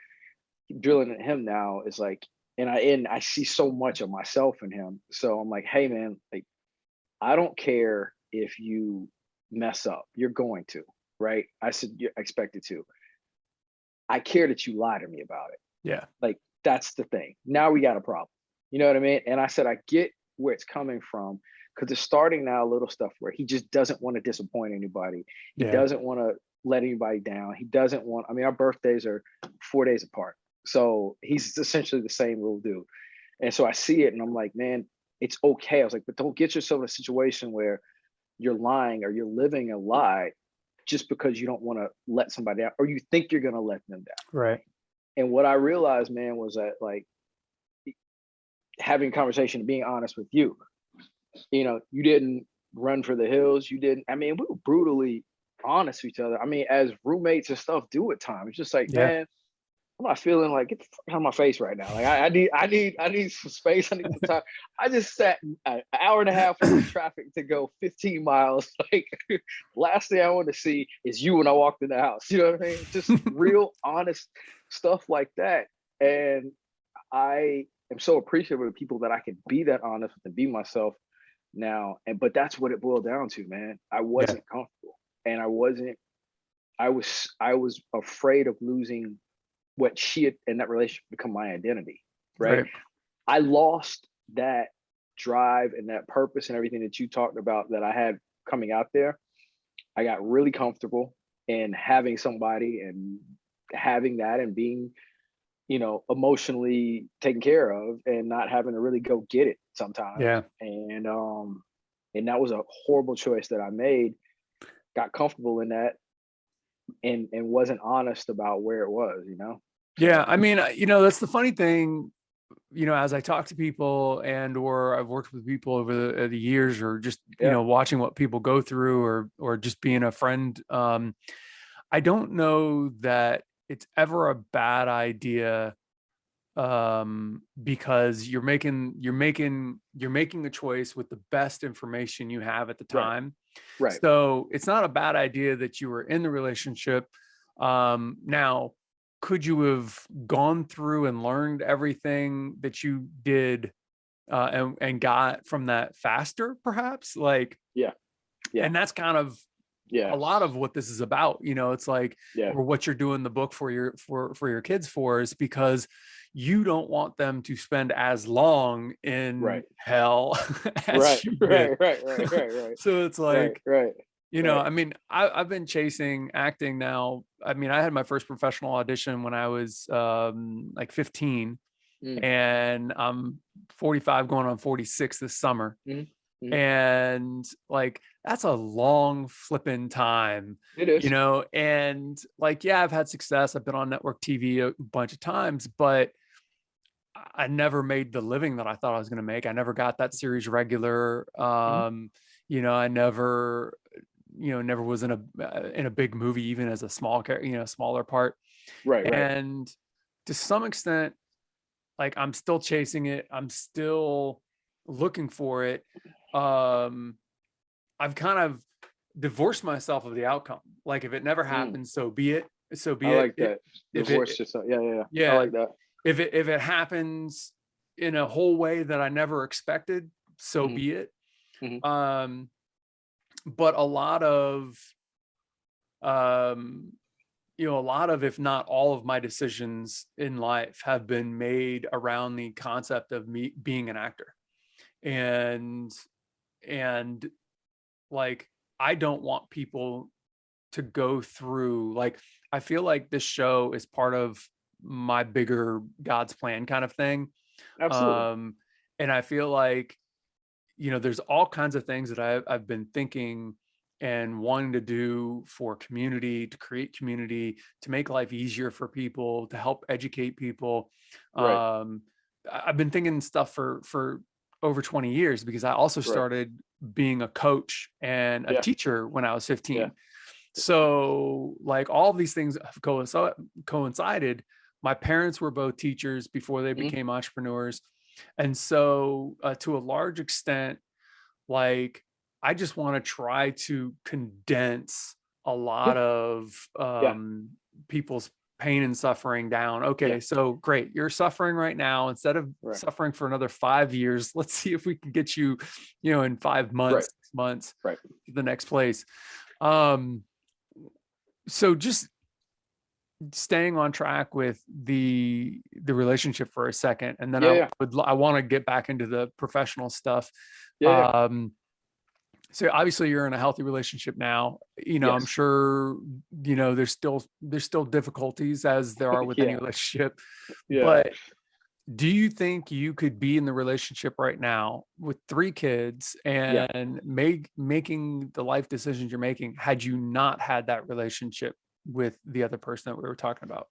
Keep drilling at him now is like, and I see so much of myself in him. So I'm like, hey man, like, I don't care if you mess up. You're going to, right? I said you're expected to. I care that you lie to me about it. Yeah. Like, that's the thing. Now we got a problem. You know what I mean? And I said, I get where it's coming from, because it's starting now little stuff where he just doesn't want to disappoint anybody. He doesn't want to let anybody down. He doesn't want, I mean, our birthdays are 4 days apart. So he's essentially the same little dude. And so I see it and I'm like, man, it's okay. I was like, but don't get yourself in a situation where you're lying or you're living a lie just because you don't want to let somebody down or you think you're going to let them down. Right. And what I realized, man, was that like having conversation and being honest with you, you didn't run for the hills. You didn't, I mean, we were brutally honest with each other. I mean, as roommates and stuff do at times. It's just like, man, I'm not feeling like, get the fuck out of my face right now. Like I need some space. I need some time. I just sat an hour and a half in traffic to go 15 miles. Like last thing I want to see is you when I walked in the house. You know what I mean? Just real honest stuff like that. And I am so appreciative of people that I can be that honest with and be myself now. But that's what it boiled down to, man. I wasn't comfortable, and I was afraid of losing what she had in that relationship become my identity, right? I lost that drive and that purpose and everything that you talked about that I had coming out there. I got really comfortable and having somebody and having that and being, emotionally taken care of and not having to really go get it sometimes. Yeah. And that was a horrible choice that I made. Got comfortable in that and wasn't honest about where it was, Yeah. I mean, that's the funny thing, as I talk to people or I've worked with people over the years, or just, watching what people go through, or just being a friend. I don't know that it's ever a bad idea, because you're making a choice with the best information you have at the time. Right. So it's not a bad idea that you were in the relationship. Now, could you have gone through and learned everything that you did, and got from that faster, perhaps? Like, yeah. And that's kind of a lot of what this is about. It's like, or what you're doing the book for your kids for, is because you don't want them to spend as long in hell as you did. Right. So it's like, right. I mean, I've been chasing acting now. I mean, I had my first professional audition when I was like 15, and I'm 45 going on 46 this summer. And like, that's a long flipping time. It is. And like, yeah, I've had success. I've been on network TV a bunch of times, but I never made the living that I thought I was going to make. I never got that series regular. I never was in a big movie, even as a smaller part. Right. And to some extent, like, I'm still chasing it. I'm still looking for it. I've kind of divorced myself of the outcome. Like, if it never happens, so be it. So be I it. like that. Divorce yourself. Yeah. I like that. If it happens in a whole way that I never expected, so be it. But a lot of, if not all of my decisions in life have been made around the concept of me being an actor. And like, I don't want people to go through, like, I feel like this show is part of my bigger God's plan kind of thing. Absolutely. And I feel like, there's all kinds of things that I've been thinking and wanting to do for community, to create community, to make life easier for people, to help educate people. I've been thinking stuff for over 20 years, because I also started being a coach and a teacher when I was 15. So like, all of these things have coincided. My parents were both teachers before they became entrepreneurs. And so to a large extent, like, I just want to try to condense a lot of people's pain and suffering down. Okay, so great. You're suffering right now. Instead of suffering for another 5 years, let's see if we can get you, in 5 months, 6 months, to the next place. So just staying on track with the relationship for a second, and then I want to get back into the professional stuff. So obviously you're in a healthy relationship now. I'm sure there's still difficulties, as there are with any relationship. But do you think you could be in the relationship right now with 3 kids and making the life decisions you're making, had you not had that relationship with the other person that we were talking about?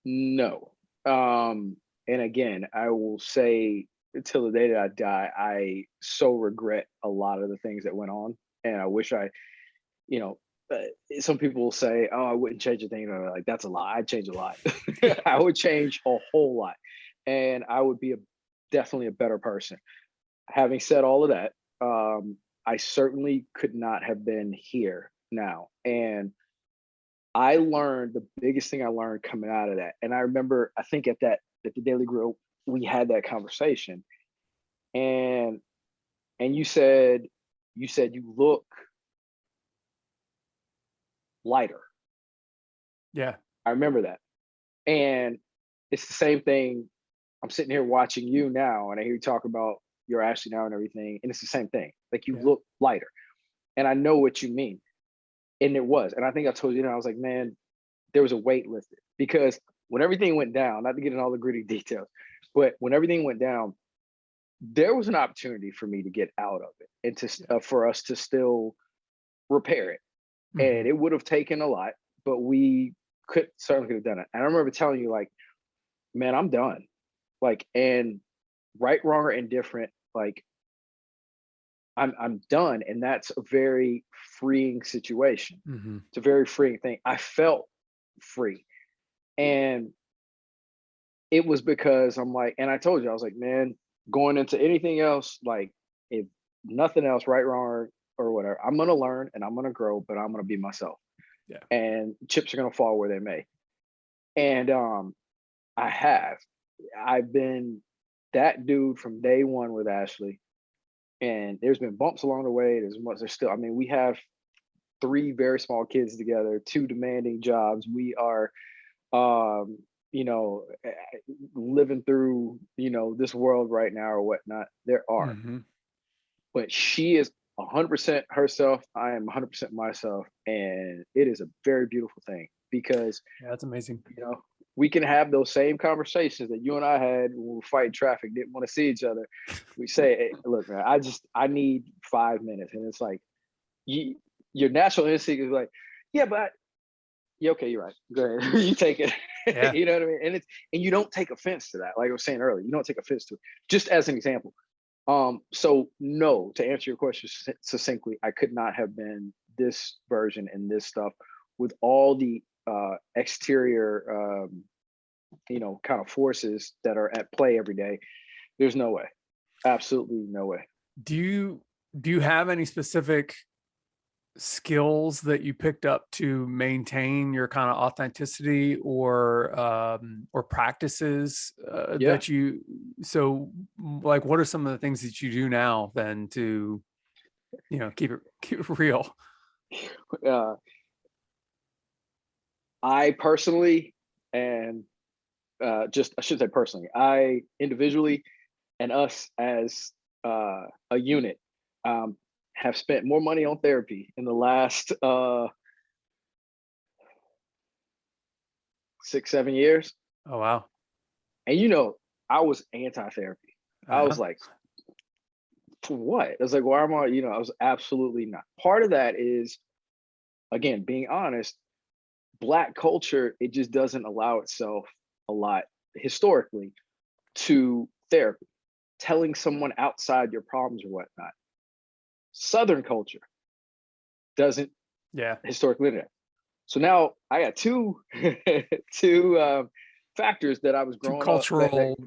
No. And again, I will say, until the day that I die, I so regret a lot of the things that went on. And I wish some people will say, oh, I wouldn't change a thing. And I'm like, that's a lie. I'd change a lot. I would change a whole lot. And I would be definitely a better person. Having said all of that, I certainly could not have been here now. And I learned, the biggest thing I learned coming out of that. And I remember, I think at the Daily Grill, we had that conversation, and you said you look lighter. Yeah. I remember that. And it's the same thing. I'm sitting here watching you now, and I hear you talk about your Ashley now and everything. And it's the same thing. Like, you look lighter. And I know what you mean. And it was. And I think I told you, I was like, man, there was a weight lifted, because when everything went down, not to get in all the gritty details, but when everything went down, there was an opportunity for me to get out of it and to for us to still repair it. And it would have taken a lot, but we certainly could have done it. And I remember telling you, like, man, I'm done. Like, and right, wrong, or indifferent, like, I'm done. And that's a very freeing situation. It's a very freeing thing. I felt free. And it was because I'm like, and I told you, I was like, man, going into anything else, like, if nothing else, right, wrong, or whatever, I'm gonna learn and I'm gonna grow, but I'm gonna be myself. Yeah. And chips are gonna fall where they may. And I've been that dude from day one with Ashley. And there's been bumps along the way. There's still, I mean, we have 3 very small kids together, 2 demanding jobs. We are living through, this world right now or whatnot. There are. But she is 100% herself. I am 100% myself. And it is a very beautiful thing, because that's amazing. We can have those same conversations that you and I had when we were fighting traffic, didn't want to see each other. We say, hey, look, man, I need 5 minutes. And it's like, your natural instinct is like, yeah, but yeah, okay, you're right. Go ahead. You take it. Yeah. You know what I mean? And you don't take offense to that. Like I was saying earlier, you don't take offense to it. Just as an example. So no, to answer your question succinctly, I could not have been this version and this stuff with all the exterior kind of forces that are at play every day. There's no way. Absolutely no way. Do you have any specific skills that you picked up to maintain your kind of authenticity, or practices that you, so like, what are some of the things that you do now then to keep it real? I personally, and I should say personally, I individually and us as a unit have spent more money on therapy in the last 6-7 years. Oh, wow. And I was anti-therapy. I was like, for what? I was like, why am I, I was absolutely not. Part of that is, again, being honest, Black culture, it just doesn't allow itself a lot historically to therapy, telling someone outside your problems or whatnot. Southern culture doesn't historically do that. So now I got two factors that I was growing up, cultural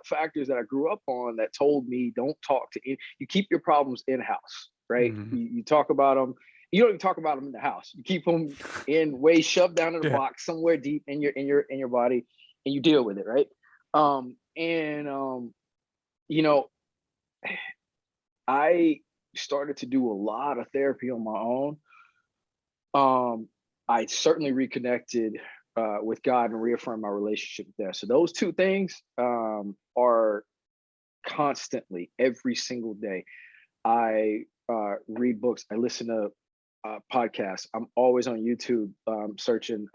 factors that I grew up on that told me, don't talk to you keep your problems in house, right? You talk about them. You don't even talk about them in the house. You keep them way shoved down in a box somewhere deep in your body, and you deal with it, right? I started to do a lot of therapy on my own. I certainly reconnected with God and reaffirmed my relationship there. So those 2 things are constantly, every single day. I read books. I listen to podcasts. I'm always on YouTube searching.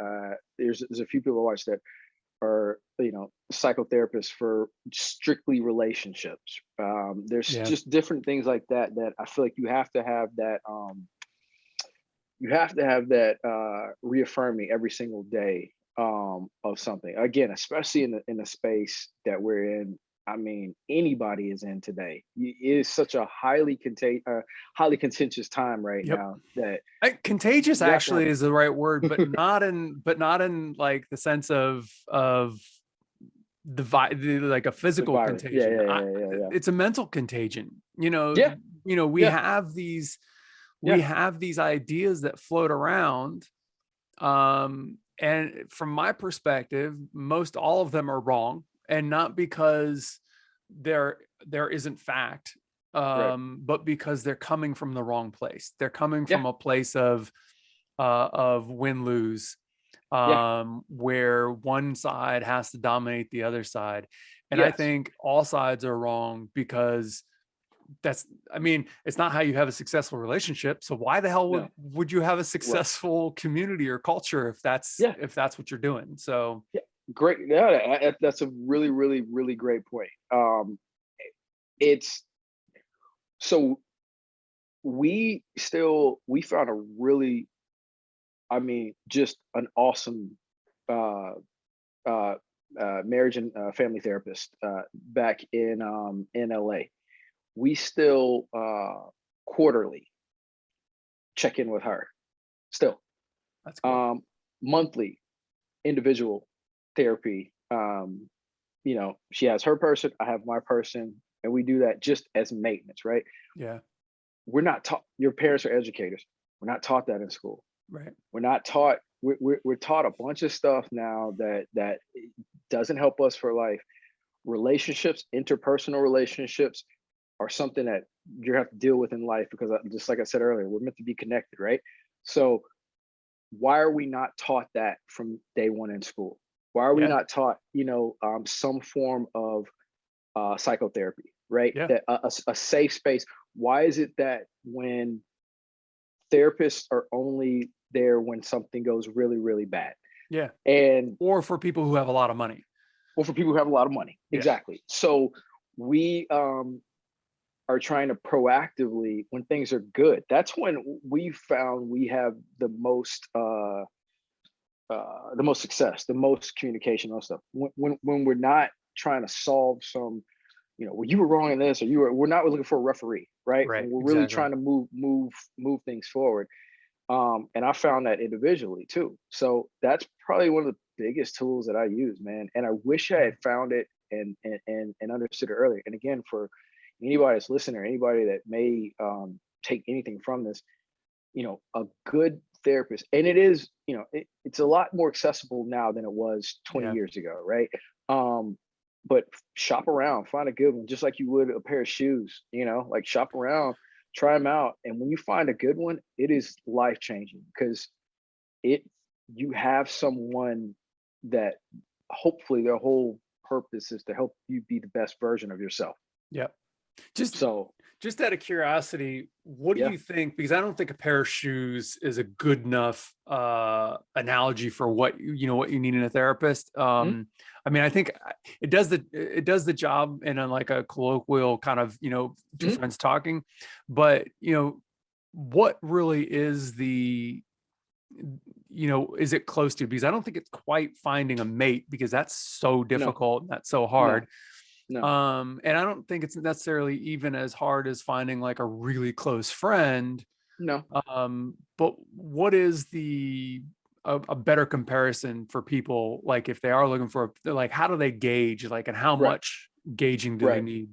There's a few people I watch that are psychotherapists for strictly relationships. There's just different things like that I feel like you have to have that reaffirming every single day of something. Again, especially in the space that we're in. I mean, anybody is in today. It is such a highly contentious time right now that contagious actually is the right word, but not in like the sense of like a physical contagion. It's a mental contagion. We have these ideas that float around, and from my perspective, most all of them are wrong. And not because there isn't fact, but because they're coming from the wrong place. They're coming from a place of win-lose, where one side has to dominate the other side. And I think all sides are wrong, because I mean, it's not how you have a successful relationship. So why the hell No. would you have a successful community or culture if that's what you're doing? So Yeah, great. Yeah, that's a really, really, really great point. It's so we found a really, I mean, just an awesome uh, marriage and family therapist back in LA. We still quarterly check in with her. Still, that's cool. monthly individual therapy. She has her person, I have my person, and we do that just as maintenance, right? Yeah. We're not taught. Your parents are educators. We're not taught that in school. Right. We're not taught. We're taught a bunch of stuff now that doesn't help us for life. Relationships, interpersonal relationships, are something that you have to deal with in life because, just like I said earlier, we're meant to be connected, right? So why are we not taught that from day one in school? Why are we not taught, some form of psychotherapy, right? Yeah. That a safe space. Why is it that when therapists are only there when something goes really, really bad? Yeah. And or for people who have a lot of money. Or for people who have a lot of money. Yeah. Exactly. So we are trying to proactively, when things are good, that's when we found we have the most success, the most communication, all stuff. When we're not trying to solve some, well, you were wrong in this, or we're not looking for a referee, right? Right. And we're really trying to move things forward. And I found that individually too. So that's probably one of the biggest tools that I use, man. And I wish I had found it and understood it earlier. And again, for anybody that's listening, or anybody that may take anything from this, a good therapist, and it is, it's a lot more accessible now than it was 20 years ago, right? But shop around, find a good one, just like you would a pair of shoes, like shop around, try them out. And when you find a good one, it is life-changing because you have someone that hopefully their whole purpose is to help you be the best version of yourself. Yep. Just out of curiosity, what do you think? Because I don't think a pair of shoes is a good enough analogy for what you need in a therapist. I mean, I think it does the job in a, like a colloquial kind of, two friends talking, but what really is the, is it close to? Because I don't think it's quite finding a mate, because that's so difficult. And that's so hard. No. And I don't think it's necessarily even as hard as finding like a really close friend. No. But what is a better comparison for people, like if they are looking for, like, how do they gauge, like, and how much gauging do they need?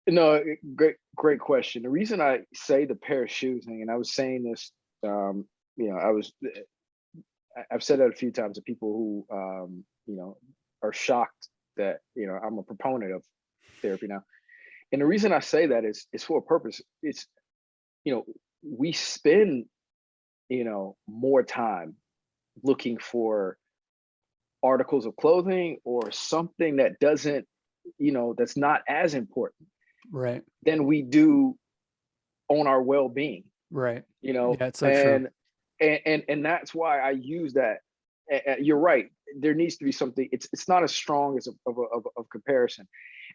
No, great question. The reason I say the pair of shoes thing, and I was saying this, I've said that a few times to people who, are shocked that, I'm a proponent of therapy now. And the reason I say that is for a purpose. It's, we spend, more time looking for articles of clothing or something that doesn't, that's not as important, right, than we do on our well-being, right? It's so and true. and that's why I use that. You're right. There needs to be something. It's not as strong as of comparison,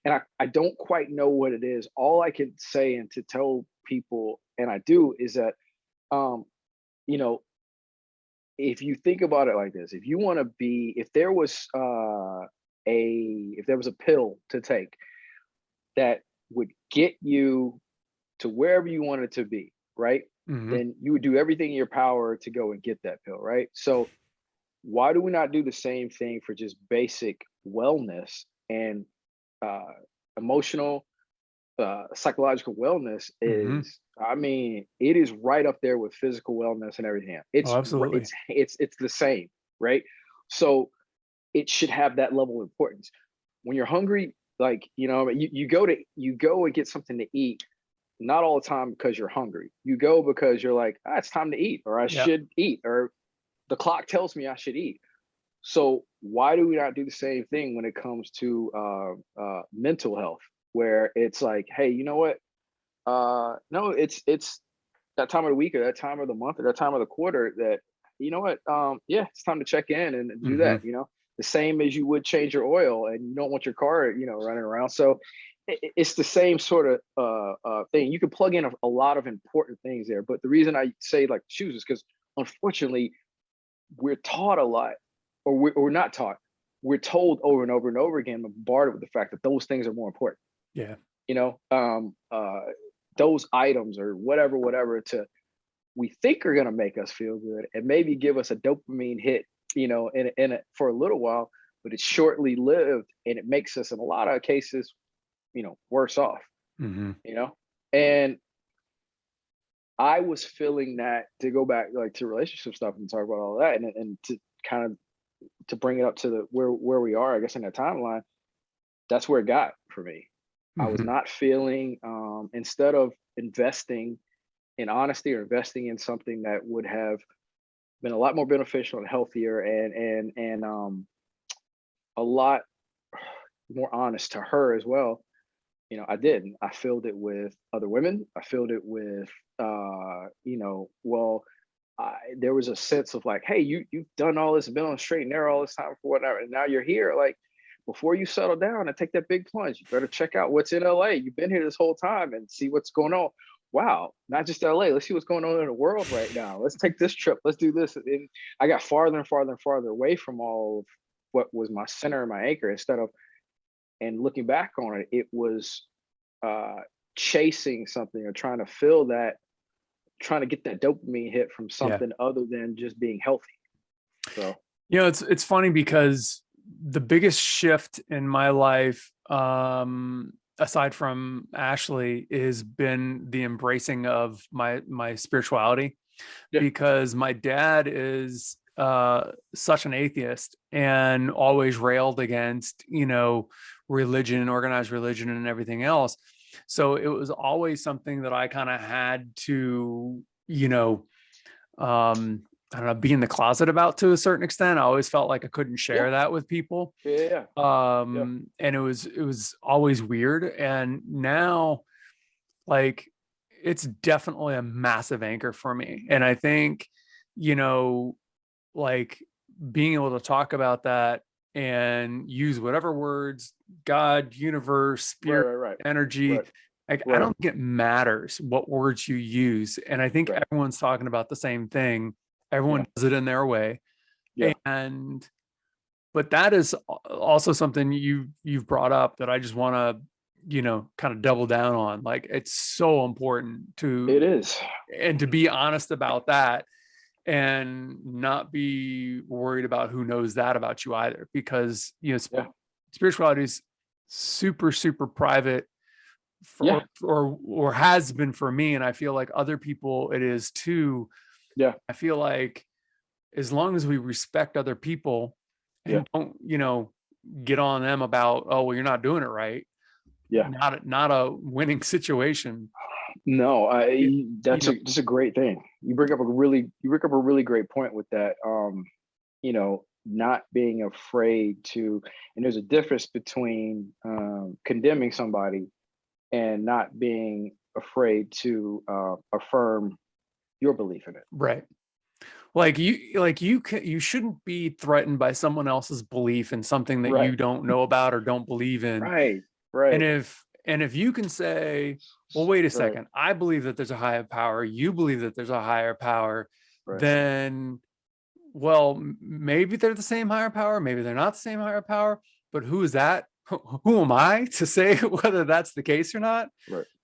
and I don't quite know what it is. All I can say and to tell people, and I do, is that if you think about it like this, if you want to be, if there was a pill to take that would get you to wherever you wanted to be, right? Then you would do everything in your power to go and get that pill, right? So why do we not do the same thing for just basic wellness and emotional, psychological wellness? Is, I mean, it is right up there with physical wellness and everything else. It's absolutely. It's the same, right? So it should have that level of importance. When you're hungry, like, you go and get something to eat, not all the time because you're hungry. You go because you're like, it's time to eat, or I should eat, or the clock tells me I should eat. So why do we not do the same thing when it comes to mental health, where it's like, hey, you know what? No, it's that time of the week or that time of the month or that time of the quarter that, you know what, yeah, it's time to check in and do that, the same as you would change your oil and you don't want your car, running around. So it's the same sort of thing. You can plug in a lot of important things there. But the reason I say like shoes is because unfortunately we're taught a lot, or we're not taught. We're told over and over and over again, bombarded with the fact that those things are more important. Yeah. You know, those items or whatever we think are going to make us feel good and maybe give us a dopamine hit, for a little while, but it's shortly lived and it makes us in a lot of cases, worse off. And I was feeling that, to go back like to relationship stuff and talk about all that, and to kind of to bring it up to the where we are, I guess, in that timeline. That's where it got for me. I was not feeling, instead of investing in honesty or investing in something that would have been a lot more beneficial and healthier and a lot more honest to her as well. I didn't. I filled it with other women. I filled it with, there was a sense of like, hey, you've done all this and been on the straight and narrow all this time for whatever, and now you're here. Like, before you settle down and take that big plunge, you better check out what's in LA. You've been here this whole time and see what's going on. Wow, not just LA. Let's see what's going on in the world right now. Let's take this trip. Let's do this. And I got farther and farther and farther away from all of what was my center and my anchor, and looking back on it, it was chasing something or trying to fill that, trying to get that dopamine hit from something other than just being healthy. So, it's funny because the biggest shift in my life, aside from Ashley, has been the embracing of my spirituality, because my dad is such an atheist and always railed against, religion, organized religion, and everything else. So it was always something that I kind of had to, I don't know, be in the closet about to a certain extent. I always felt like I couldn't share that with people. And it was always weird. And now, like, it's definitely a massive anchor for me. And I think, like, being able to talk about that and use whatever words, God, universe, spirit, energy, like, I don't think it matters what words you use. And I think everyone's talking about the same thing. Everyone does it in their way. But that is also something you've brought up that I just want to, kind of double down on. Like, it's so important to be honest about that and not be worried about who knows that about you either, because, spirituality is super, super private or has been for me. And I feel like other people it is too. I feel like as long as we respect other people and don't, get on them about, oh, well, you're not doing it right. Not a winning situation. No, that's a great thing. You bring up a really great point with that. Not being afraid to, and there's a difference between condemning somebody and not being afraid to affirm your belief in it. Right. You shouldn't be threatened by someone else's belief in something that you don't know about or don't believe in. Right. And if you can say, well, wait a second, I believe that there's a higher power, you believe that there's a higher power, then, well, maybe they're the same higher power, maybe they're not the same higher power, but who is that? Who am I to say whether that's the case or not?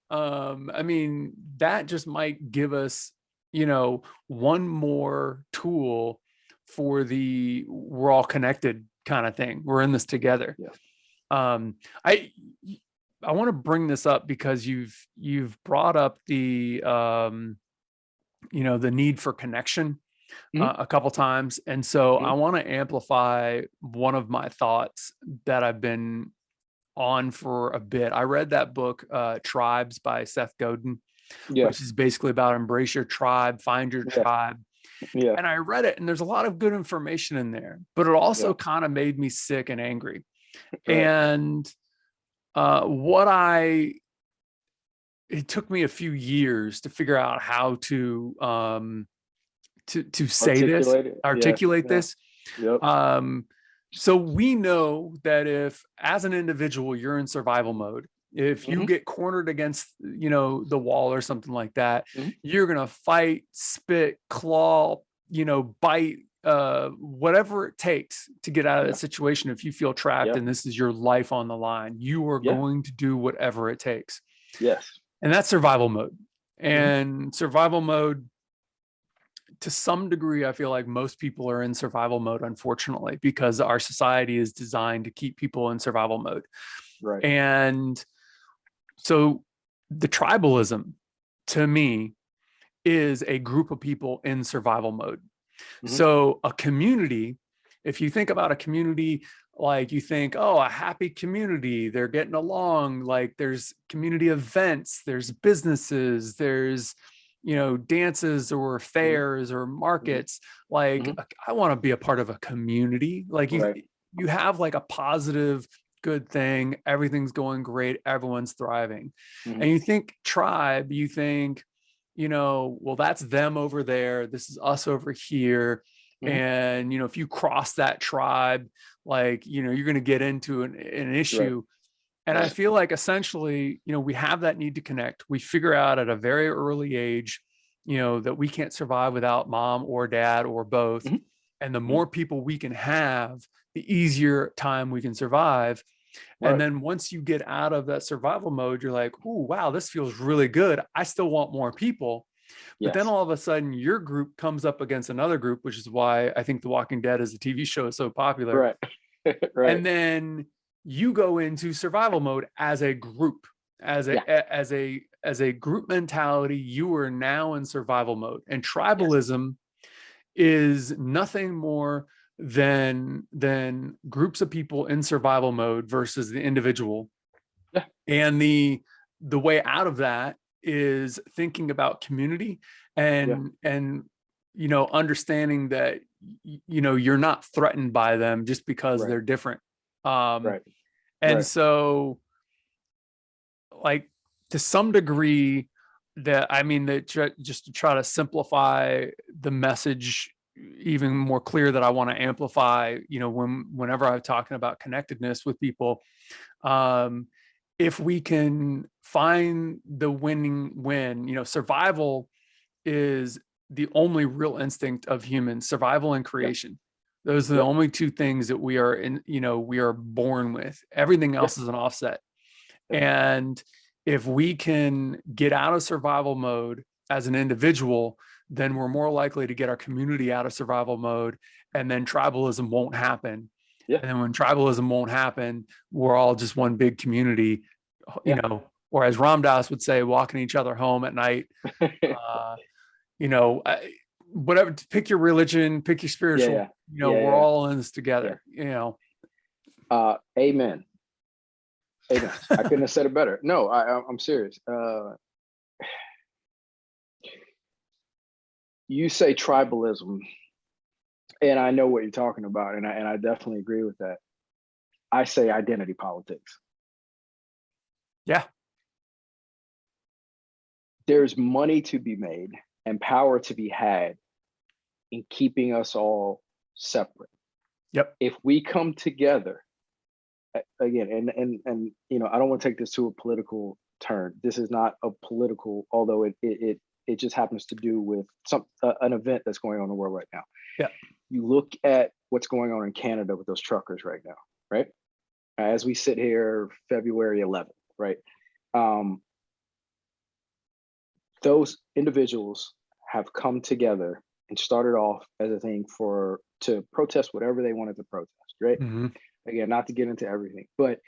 I mean, that just might give us, one more tool for the we're all connected kind of thing. We're in this together. I want to bring this up because you've brought up the the need for connection a couple times, and so I want to amplify one of my thoughts that I've been on for a bit. I read that book Tribes by Seth Godin, which is basically about embrace your tribe, find your tribe. And I read it, and there's a lot of good information in there, but it also kind of made me sick and angry. And what I it took me a few years to figure out how to say this, Articulate it. articulate Yeah. this. Yep. So we know that if, as an individual, you're in survival mode, if you get cornered against, the wall or something like that, you're going to fight, spit, claw, bite, whatever it takes to get out of that situation. If you feel trapped and this is your life on the line, you are going to do whatever it takes. Yes. And that's survival mode. And survival mode, to some degree, I feel like most people are in survival mode, unfortunately, because our society is designed to keep people in survival mode. Right. And so the tribalism, to me, is a group of people in survival mode. So a community, if you think about a community, like you think, oh, a happy community, they're getting along, like there's community events, there's businesses, there's dances or fairs or markets. Like I want to be a part of a community. Like you have like a positive, good thing. Everything's going great. Everyone's thriving. And you think tribe, you think, well, that's them over there. This is us over here. And, if you cross that tribe, like, you're going to get into an issue. And I feel like essentially, we have that need to connect. We figure out at a very early age, that we can't survive without mom or dad or both. And the more people we can have, the easier time we can survive. And then once you get out of that survival mode, you're like, oh, wow, this feels really good. I still want more people. But then all of a sudden your group comes up against another group, which is why I think The Walking Dead as a TV show is so popular. And then you go into survival mode as a group, as a group mentality. You are now in survival mode. And tribalism is nothing more than groups of people in survival mode versus the individual. And the way out of that is thinking about community and understanding that you're not threatened by them just because they're different. So like to some degree just to try to simplify the message even more clear, that I want to amplify, whenever I'm talking about connectedness with people, if we can find the winning win, survival is the only real instinct of humans, survival and creation. Those are the only two things that we are born with. Everything else is an offset. And if we can get out of survival mode as an individual, then we're more likely to get our community out of survival mode, and then tribalism won't happen. And then when tribalism won't happen, we're all just one big community, or as Ram Dass would say, walking each other home at night. Whatever, pick your religion, pick your spiritual, we're all in this together, Amen. I couldn't have said it better. No, I'm serious. You say tribalism, and I know what you're talking about, and I definitely agree with that. I say identity politics. Yeah. There's money to be made and power to be had in keeping us all separate. Yep. If we come together, again, and I don't want to take this to a political turn. This is not a political, although it just happens to do with an event that's going on in the world right now. Yeah. You look at what's going on in Canada with those truckers right now, right? As we sit here, February 11th, right? Those individuals have come together and started off as a thing to protest whatever they wanted to protest, right? Again, not to get into everything, but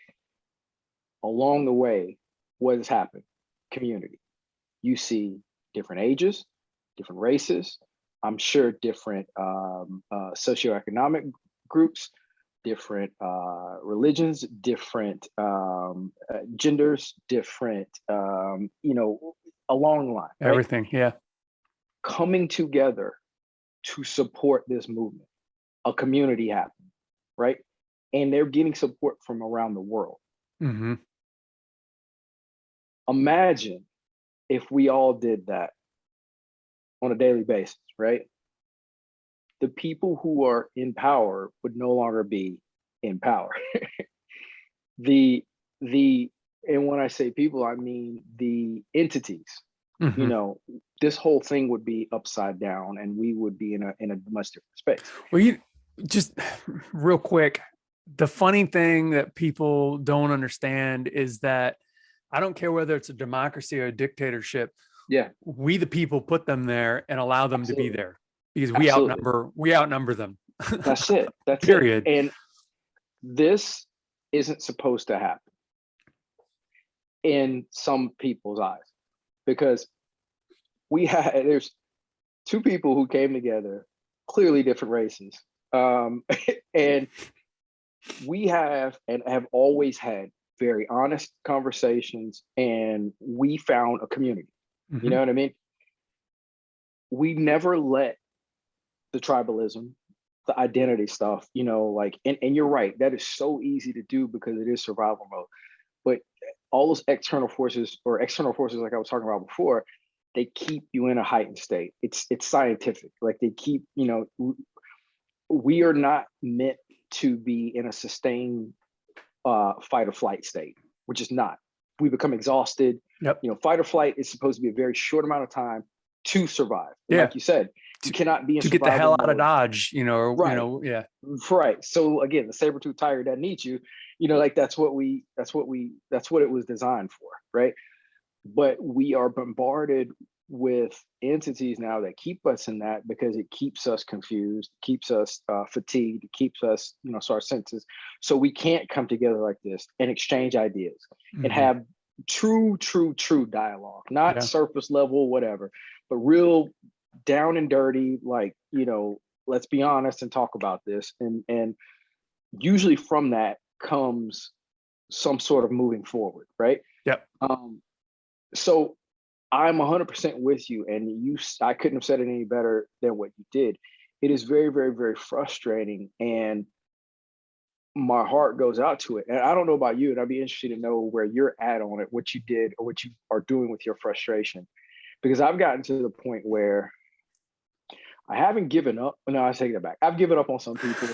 along the way, what has happened? Community. You see different ages, different races, I'm sure different socioeconomic groups, different religions, different genders, different, along the line. Everything, right? Yeah. Coming together to support this movement. A community happened, right? And they're getting support from around the world. Imagine if we all did that on a daily basis, right? The people who are in power would no longer be in power. the and when I say people, I mean the entities. Mhm. You know, this whole thing would be upside down, and we would be in a much different space. Well, you just real quick, the funny thing that people don't understand is that I don't care whether it's a democracy or a dictatorship. Yeah, We, the people, put them there and allow them to be absolutely. there because Absolutely. we outnumber them. That's it. That's Period. it. And this isn't supposed to happen in some people's eyes, because there's two people who came together, clearly different races, and we have always had very honest conversations, and we found a community. Mhm. You know what I mean? We never let the tribalism, the identity stuff, you know, like, and you're right, that is so easy to do because it is survival mode. But all those external forces like I was talking about before, they keep you in a heightened state. It's scientific. Like, they keep, you know, we are not meant to be in a sustained fight or flight state. We're just not. We become exhausted. Yep. You know, fight or flight is supposed to be a very short amount of time to survive. Yeah. Like you said, you cannot be in to get the hell out of mode. Dodge, you know, or, Right. you know, yeah. Right. So again, the saber-tooth tiger doesn't eat you. You know, like that's what it was designed for, right? But we are bombarded with entities now that keep us in that, because it keeps us confused, keeps us fatigued, keeps us, you know, so our senses. So we can't come together like this and exchange ideas and have true dialogue, not surface level, whatever, but real down and dirty, like, you know, let's be honest and talk about this. And usually from that comes some sort of moving forward, right? Yep. So I'm 100% with you, and I couldn't have said it any better than what you did. It is very, very, very frustrating, and my heart goes out to it. And I don't know about you, and I'd be interested to know where you're at on it, what you did or what you are doing with your frustration, because I've gotten to the point where I haven't given up. No, I take that back. I've given up on some people,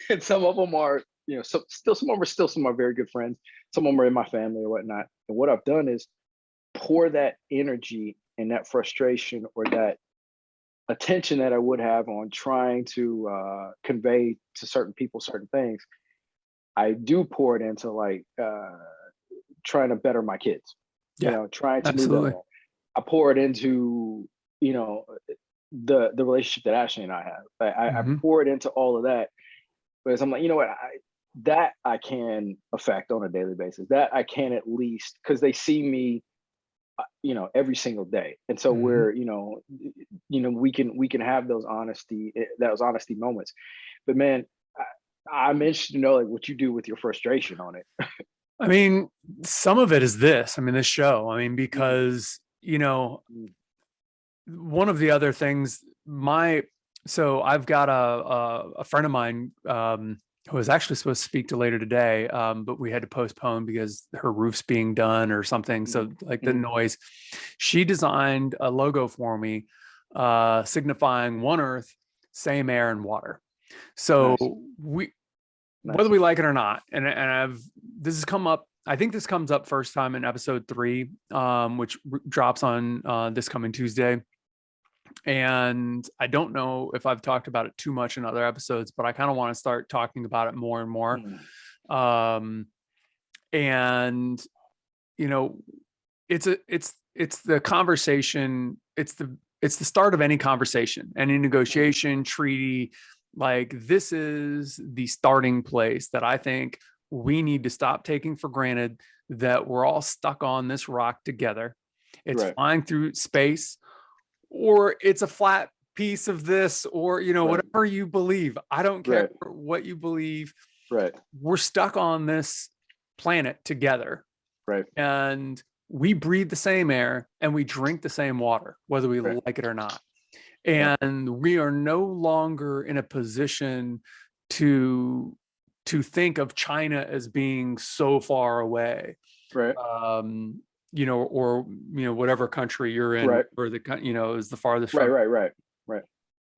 and some of them are, you know, some of them are still some of my very good friends. Some of them are in my family or whatnot. And what I've done is pour that energy and that frustration or that attention that I would have on trying to convey to certain people certain things. I do pour it into like trying to better my kids. Yeah, you know, trying to absolutely. move them along. I pour it into, you know, the relationship that Ashley and I have. I pour it into all of that, because I'm like, you know what, I can affect on a daily basis. That I can at least, because they see me, you know, every single day, and so we're, you know, we can have those honesty moments. But man, I'm interested to know like what you do with your frustration on it. I mean, some of it is this. I mean, this show. I mean, because you know, one of the other things, so I've got a friend of mine who was actually supposed to speak to later today, but we had to postpone because her roof's being done or something. So like the noise, she designed a logo for me, signifying one earth, same air and water. So whether we like it or not, and this has come up, I think this comes up first time in episode 3, which drops on this coming Tuesday. And I don't know if I've talked about it too much in other episodes, but I kind of want to start talking about it more and more. And you know, it's the conversation. It's the start of any conversation, any negotiation, treaty. Like, this is the starting place that I think we need to stop taking for granted, that we're all stuck on this rock together. It's flying through space, or it's a flat piece of this, or, you know, whatever you believe. I don't care what you believe. We're stuck on this planet together. And we breathe the same air and we drink the same water, whether we like it or not. And we are no longer in a position to think of China as being so far away. or whatever country you're in, Right. or is the farthest Right, from, right.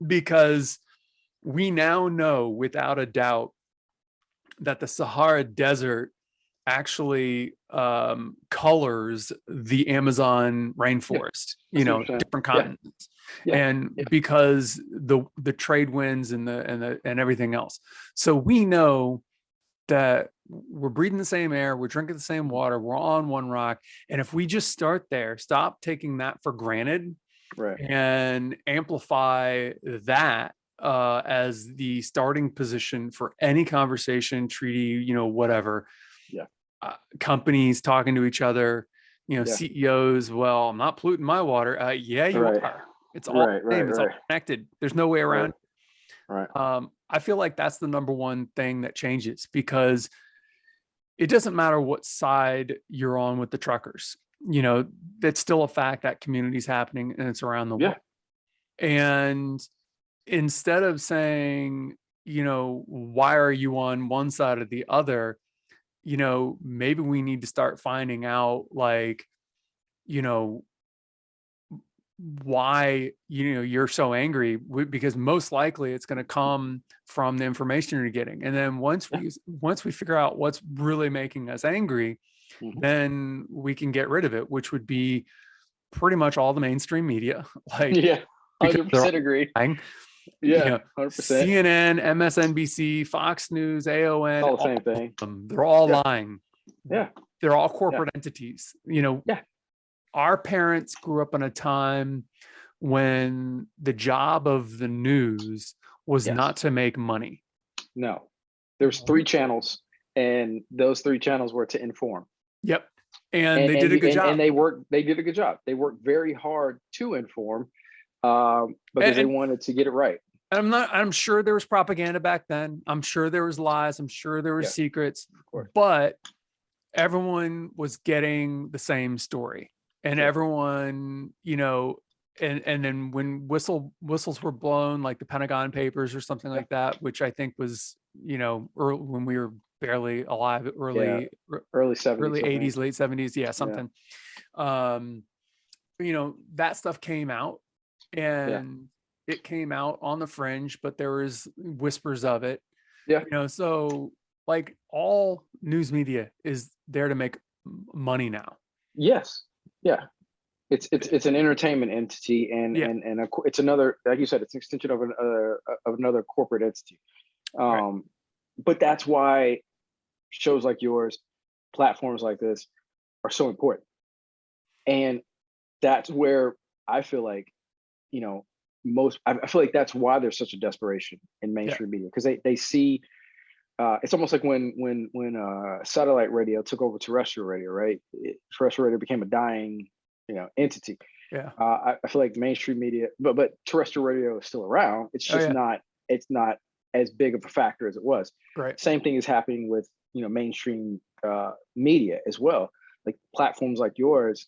because we now know without a doubt that the Sahara Desert actually colors the Amazon rainforest, 100%. different continents. Yeah. And because the trade winds and everything else. So we know that we're breathing the same air, we're drinking the same water, we're on one rock. And if we just start there, stop taking that for granted, Right. and amplify that as the starting position for any conversation, treaty, whatever. Yeah. Companies talking to each other, CEOs, well, I'm not polluting my water. Yeah, you are. It's all the same. It's all connected. There's no way around it. Right. I feel like that's the number one thing that changes, because it doesn't matter what side you're on with the truckers. That's still a fact that community's happening, and it's around the world. And instead of saying, why are you on one side or the other, maybe we need to start finding out, like, why you're so angry, because most likely it's going to come from the information you're getting. And then once we figure out what's really making us angry, then we can get rid of it, which would be pretty much all the mainstream media. Like, 100% agree. Yeah, 100%. CNN, MSNBC, Fox News, AON, all the same thing. They're all lying. Yeah, they're all corporate entities. Our parents grew up in a time when the job of the news was not to make money. No, there's 3 channels, and those 3 channels were to inform. Yep. And they did a good job. And they did a good job. They worked very hard to inform, because they wanted to get it right. I'm sure there was propaganda back then. I'm sure there was lies. I'm sure there were secrets, but everyone was getting the same story. And everyone, and then when whistles were blown, like the Pentagon Papers or something like that, which I think was, early, when we were barely alive, early 70s, early 80s, late 70s. Something. That stuff came out, and it came out on the fringe, but there was whispers of it. So like all news media is there to make money now. Yes. Yeah. It's an entertainment entity, and it's another, like you said, it's an extension of another corporate entity. But that's why shows like yours, platforms like this, are so important. And that's where I feel like, I feel like that's why there's such a desperation in mainstream media, because they see, it's almost like when satellite radio took over terrestrial radio, right? Terrestrial radio became a dying, entity. I feel like mainstream media, but terrestrial radio is still around. It's just it's not as big of a factor as it was. Right. Same thing is happening with mainstream media as well. Like platforms like yours,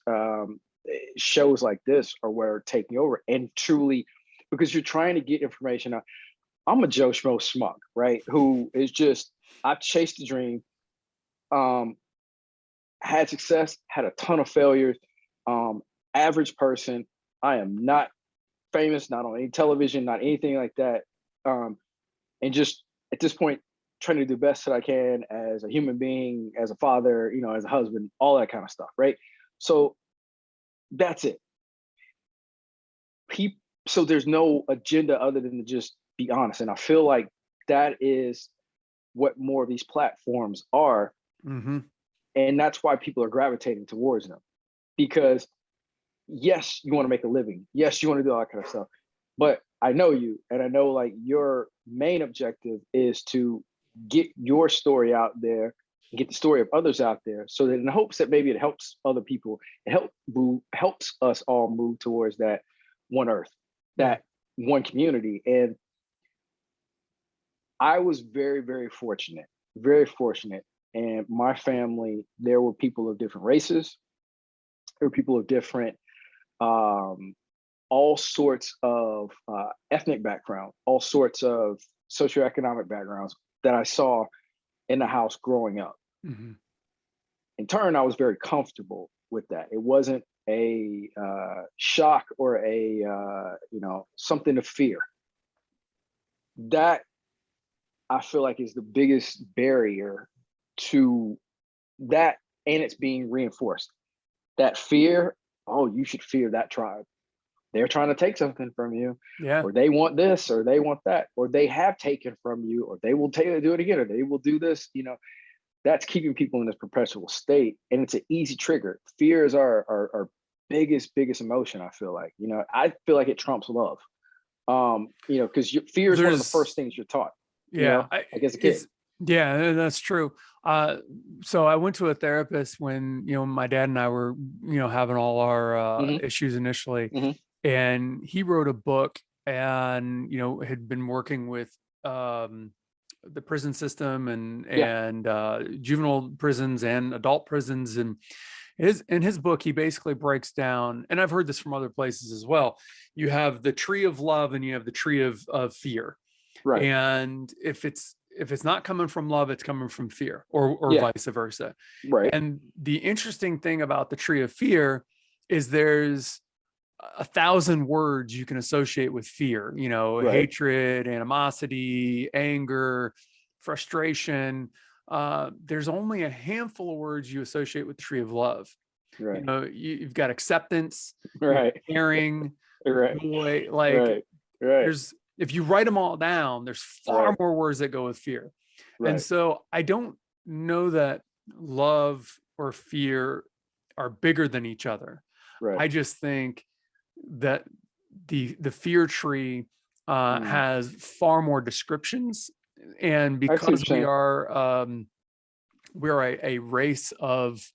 shows like this are where it's taking over, and truly, because you're trying to get information out. I'm a Joe Schmo schmuck, right? Who is just, I've chased a dream, had success, had a ton of failures, average person. I am not famous, not on any television, not anything like that. And just at this point, trying to do the best that I can as a human being, as a father, as a husband, all that kind of stuff, right? So that's it. So there's no agenda other than to just be honest. And I feel like that is what more of these platforms are. And that's why people are gravitating towards them. Because yes, you want to make a living. Yes, you want to do all that kind of stuff. But I know you, and I know like your main objective is to get your story out there, get the story of others out there, so that in the hopes that maybe it helps other people, it helps us all move towards that one earth, that one community. And I was very, very fortunate, very fortunate. And my family, there were people of different races. There were people of different, all sorts of ethnic background, all sorts of socioeconomic backgrounds that I saw in the house growing up. in turn, I was very comfortable with that. It wasn't a shock or a something to fear. That I feel like is the biggest barrier to that, and it's being reinforced. That fear, oh, you should fear that tribe. They're trying to take something from you, or they want this, or they want that, or they have taken from you, or they will do it again, or they will do this. That's keeping people in this perpetual state, and it's an easy trigger. Fear is our biggest emotion. I feel like, I feel like it trumps love. Because fear is one of the first things you're taught. I guess a kid. Yeah, that's true. So I went to a therapist when my dad and I were having all our issues initially, and he wrote a book, and had been working with the prison system and juvenile prisons and adult prisons, and in his book he basically breaks down, and I've heard this from other places as well, you have the tree of love and you have the tree of fear, right? And if it's not coming from love, it's coming from fear, or vice versa, right? And the interesting thing about the tree of fear is there's 1,000 words you can associate with fear, Right. hatred, animosity, anger, frustration. There's only a handful of words you associate with the tree of love. Right. You've got acceptance, right, caring, right, joy. right. There's, if you write them all down, there's far more words that go with fear. Right. And so I don't know that love or fear are bigger than each other. Right. I just think that the fear tree has far more descriptions, and because we're a race of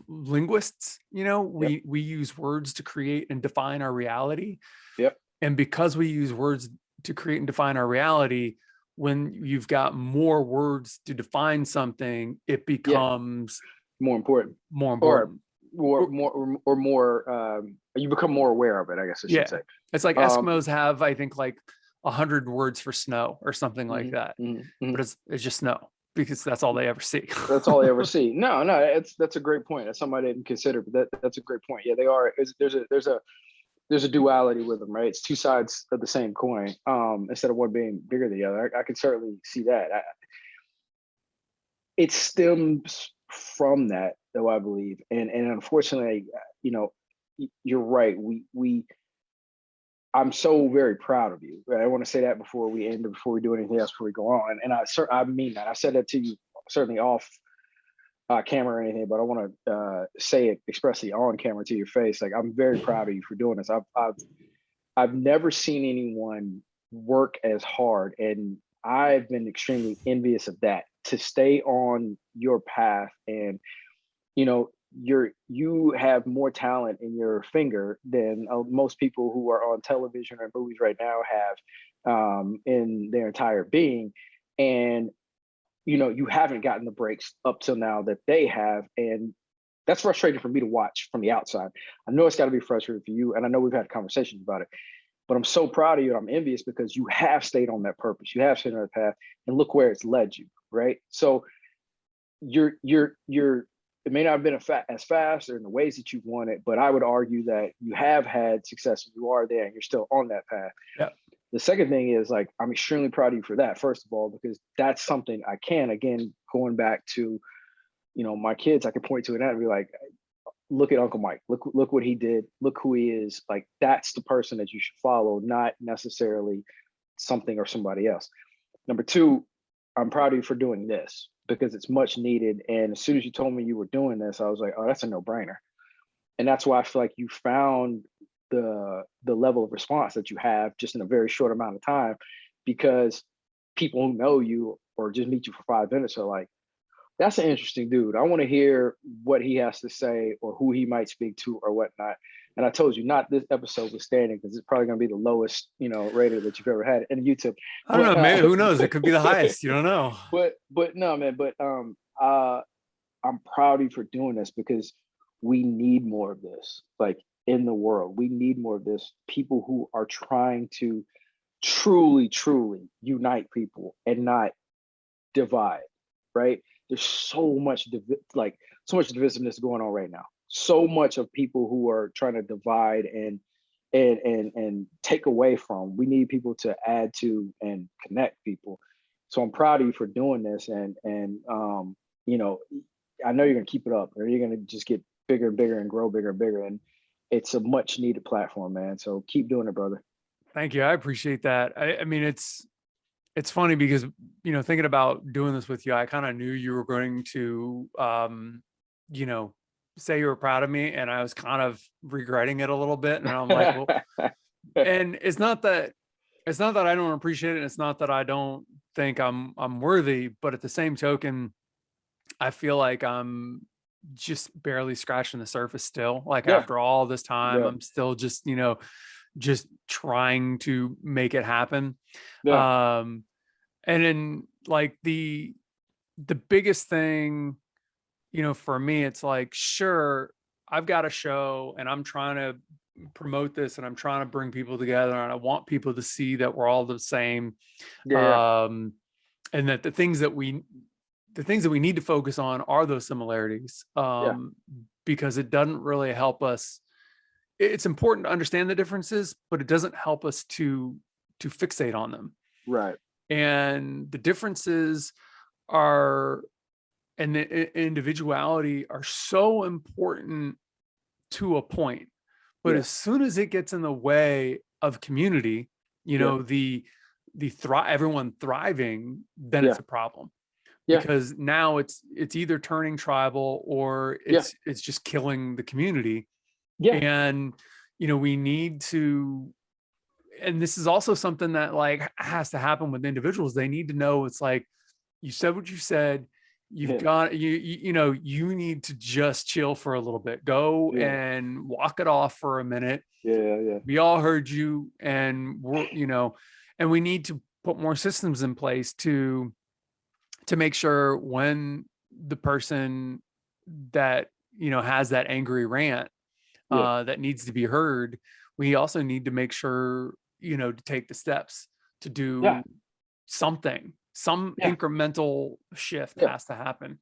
linguists, we use words to create and define our reality. Yep. And because we use words to create and define our reality, when you've got more words to define something, it becomes more important. You become more aware of it, I guess I should say. It's like Eskimos have, I think, like 100 words for snow or something like that. But it's just snow, because that's all they ever see. That's all they ever see. No, that's a great point. That's something I didn't consider, but that's a great point. Yeah, they are. There's a duality with them, right? It's two sides of the same coin. Instead of one being bigger than the other, I can certainly see that. It stems from that, though, I believe, and unfortunately, you're right. I'm so very proud of you. I want to say that before we end, before we do anything else, before we go on. And I mean that. I said that to you certainly off camera or anything, but I want to say it expressly on camera to your face. Like, I'm very proud of you for doing this. I've never seen anyone work as hard, and I've been extremely envious of that, to stay on your path. And you have more talent in your finger than most people who are on television or movies right now have in their entire being. And you haven't gotten the breaks up till now that they have, and that's frustrating for me to watch from the outside. I know it's got to be frustrating for you, and I know we've had conversations about it, but I'm so proud of you, and I'm envious because you have stayed on that purpose. You have stayed on that path, and look where it's led you, right? So you're it may not have been as fast or in the ways that you've wanted, but I would argue that you have had success, and you are there, and you're still on that path. Yeah. The second thing is, like, I'm extremely proud of you for that, first of all, because that's something I can, again, going back to, my kids, I can point to it and be like, look at Uncle Mike, look what he did, look who he is. Like, that's the person that you should follow, not necessarily something or somebody else. Number two, I'm proud of you for doing this, because it's much needed. And as soon as you told me you were doing this, I was like, oh, that's a no-brainer. And that's why I feel like you found the level of response that you have just in a very short amount of time, because people who know you or just meet you for 5 minutes are like, that's an interesting dude. I want to hear what he has to say, or who he might speak to, or whatnot. And I told you, not this episode withstanding, because it's probably going to be the lowest, rated that you've ever had in YouTube. I don't know, man. Who knows? It could be the highest. You don't know. But no, man. But I'm proud of you for doing this, because we need more of this. Like, in the world, we need more of this. People who are trying to truly unite people and not divide. right? There's so much so much divisiveness going on right now. So much of people who are trying to divide and take away from. We need people to add to and connect people. So I'm proud of you for doing this, and you know, I know you're gonna keep it up, or you're gonna just get bigger and bigger and grow bigger and bigger. And it's a much needed platform, man. So keep doing it, brother. Thank you. I appreciate that. I mean, it's funny because, you know, thinking about doing this with you, I kind of knew you were going to, you know, say you were proud of me, and I was kind of regretting it a little bit. And I'm like, well, and it's not that I don't appreciate it. And it's not that I don't think I'm worthy, but at the same token, I feel like I'm just barely scratching the surface still. Like Yeah. after all this time, Yeah. I'm still just, you know, just trying to make it happen. Yeah. And then like the biggest thing, you know, for me, it's like, sure, I've got a show and I'm trying to promote this and I'm trying to bring people together, and I want people to see that we're all the same. Yeah. And that the things that we need to focus on are those similarities. Yeah. Because it doesn't really help us. It's important to understand the differences, but it doesn't help us to fixate on them. Right. And the differences are, and the individuality are so important to a point. But Yeah. as soon as it gets in the way of community, you Yeah. know, the everyone thriving, then Yeah. it's a problem. Yeah. Because now it's either turning tribal or Yeah. it's just killing the community. Yeah. And, you know, we need to, and this is also something that like has to happen with individuals. They need to know, it's like, you said what you said, you've Yeah. got, you know, you need to just chill for a little bit, go Yeah. and walk it off for a minute. Yeah. Yeah. We all heard you, and we're, you know, and we need to put more systems in place to make sure when the person that, you know, has that angry rant Yeah. that needs to be heard, we also need to make sure, you know, to take the steps to do Yeah. something. Some Yeah. incremental shift Yeah. has to happen.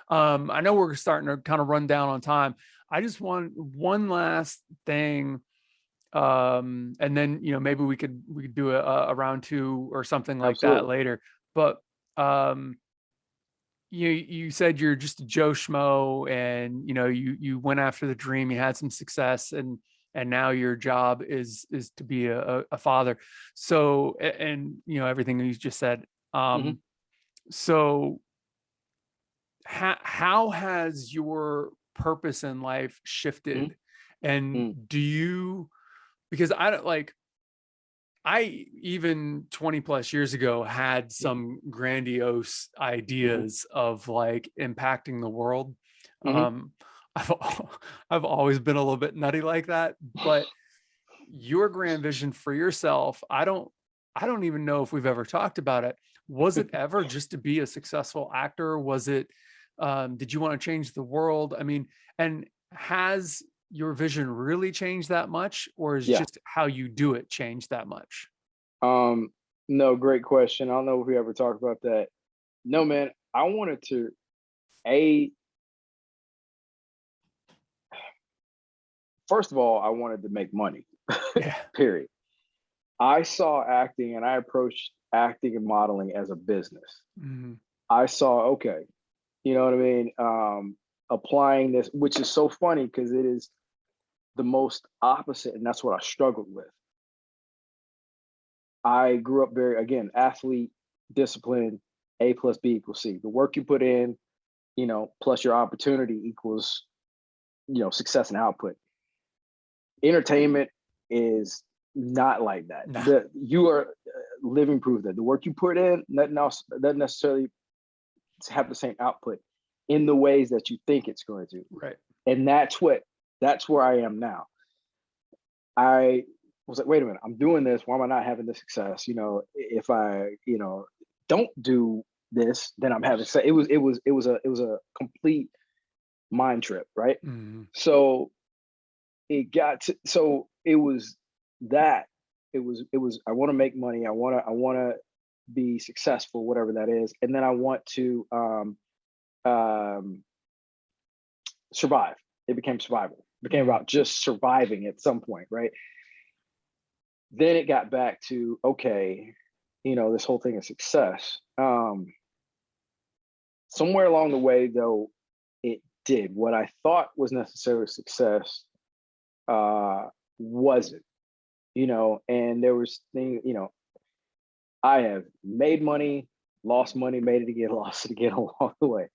I know we're starting to kind of run down on time. I just want one last thing. And then, you know, maybe we could do a round two or something like that Absolutely. later. But you said you're just a Joe Schmo, and you know, you went after the dream, you had some success, and now your job is to be a father. So, and you know, everything you just said. Mhm. So how has your purpose in life shifted? And Mhm. do you, because I don't like, I even 20 plus years ago had some grandiose ideas of like impacting the world. Mhm. I've I've always been a little bit nutty like that, but your grand vision for yourself, I don't even know if we've ever talked about it. Was it ever just to be a successful actor? Was it did you want to change the world? I mean, and has your vision really changed that much, or is Yeah. just how you do it changed that much? No, great question. I don't know if we ever talked about that. No, man. I wanted to a first of all, I wanted to make money. Yeah. Period. I saw acting and I approached acting and modeling as a business. Mhm. I saw, okay, you know what I mean? Applying this, which is so funny because it is the most opposite, and that's what I struggled with. I grew up very, again, athlete, discipline, A plus B equals C. The work you put in, you know, plus your opportunity equals, you know, success and output. Entertainment is not like that. Nah. You are living proof that the work you put in, nothing else doesn't necessarily have the same output in the ways that you think it's going to. Right. And that's where I am now. I was like, wait a minute, I'm doing this. Why am I not having the success? You know, if I, you know, don't do this, then I'm having success. It was a complete mind trip, right? Mhm. So it was that. It was I want to make money. I want to be successful, whatever that is, and then I want to survive. It became survival. It became about just surviving at some point, right? Then it got back to, okay, this whole thing is success. Somewhere along the way, though, it did what I thought was necessarily success, wasn't, and there was things, I have made money, lost money, made it again, lost it again along the way.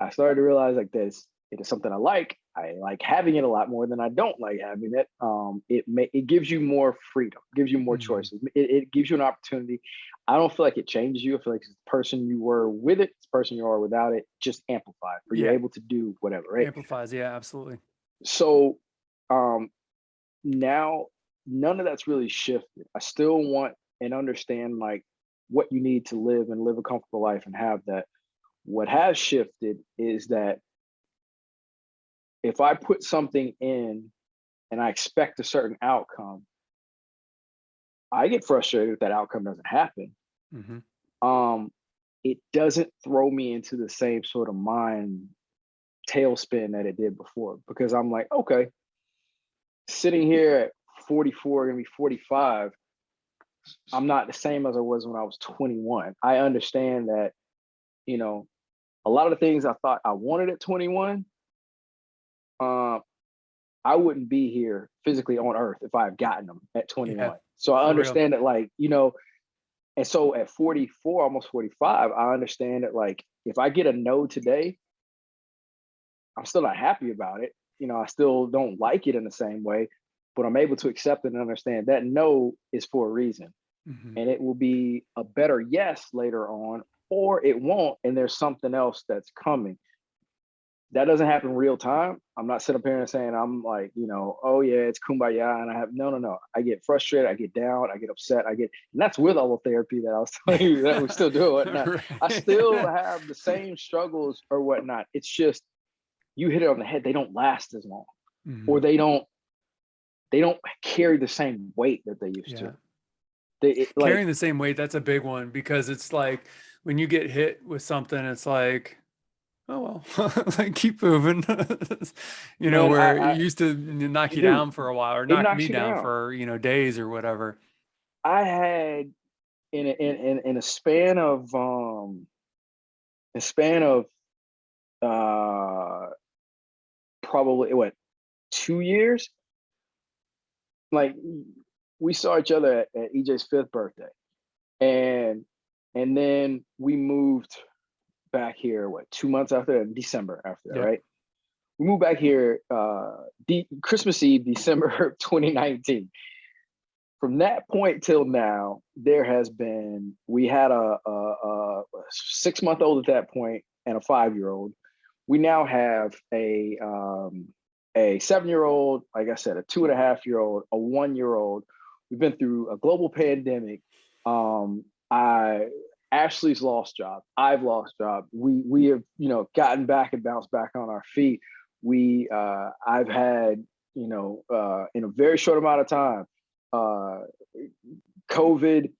I started to realize like this, it is something I like. I like having it a lot more than I don't like having it. It gives you more freedom, gives you more choices. It gives you an opportunity. I don't feel like it changes you. I feel like it's the person you were with it, it's the person you are without it, just amplified, or you're able to do whatever, right? Amplifies, yeah, absolutely. So now none of that's really shifted. I still want and understand like what you need to live and live a comfortable life and have that. What has shifted is that if I put something in and I expect a certain outcome, I get frustrated if that outcome doesn't happen. It doesn't throw me into the same sort of mind tailspin that it did before, because I'm like, okay, sitting here at 44, gonna be 45, I'm not the same as I was when I was 21. I understand that, a lot of the things I thought I wanted at 21, I wouldn't be here physically on earth if I had gotten them at 21. Yeah, so I understand that, like, and so at 44, almost 45, I understand that, like, if I get a no today, I'm still not happy about it. I still don't like it in the same way, but I'm able to accept it and understand that no is for a reason. And it will be a better yes later on, or it won't, and there's something else that's coming. That doesn't happen real time. I'm not sitting up here and saying I'm like, oh yeah, it's kumbaya, and I have no. I get frustrated, I get down, I get upset, and that's with all the therapy that I was telling you that we still do it. Right. I still have the same struggles or whatnot. It's just you hit it on the head. They don't last as long, or they don't carry the same weight that they used to. Carrying the same weight, that's a big one, because it's like when you get hit with something, it's like, oh well, like keep moving. Man, where it used to knock you down for a while, or knock me down for days or whatever. I had in a span of probably 2 years, like we saw each other at EJ's 5th birthday, and then we moved back here 2 months after that, December after that, right? We moved back here Christmas Eve, December 2019. From that point till now, we had a 6-month-old at that point and a 5-year-old. We now have a 7-year-old, like I said, a 2.5-year-old, a 1-year-old. We've been through a global pandemic. Ashley's lost job. I've lost job. We have, gotten back and bounced back on our feet. I've had, in a very short amount of time, COVID,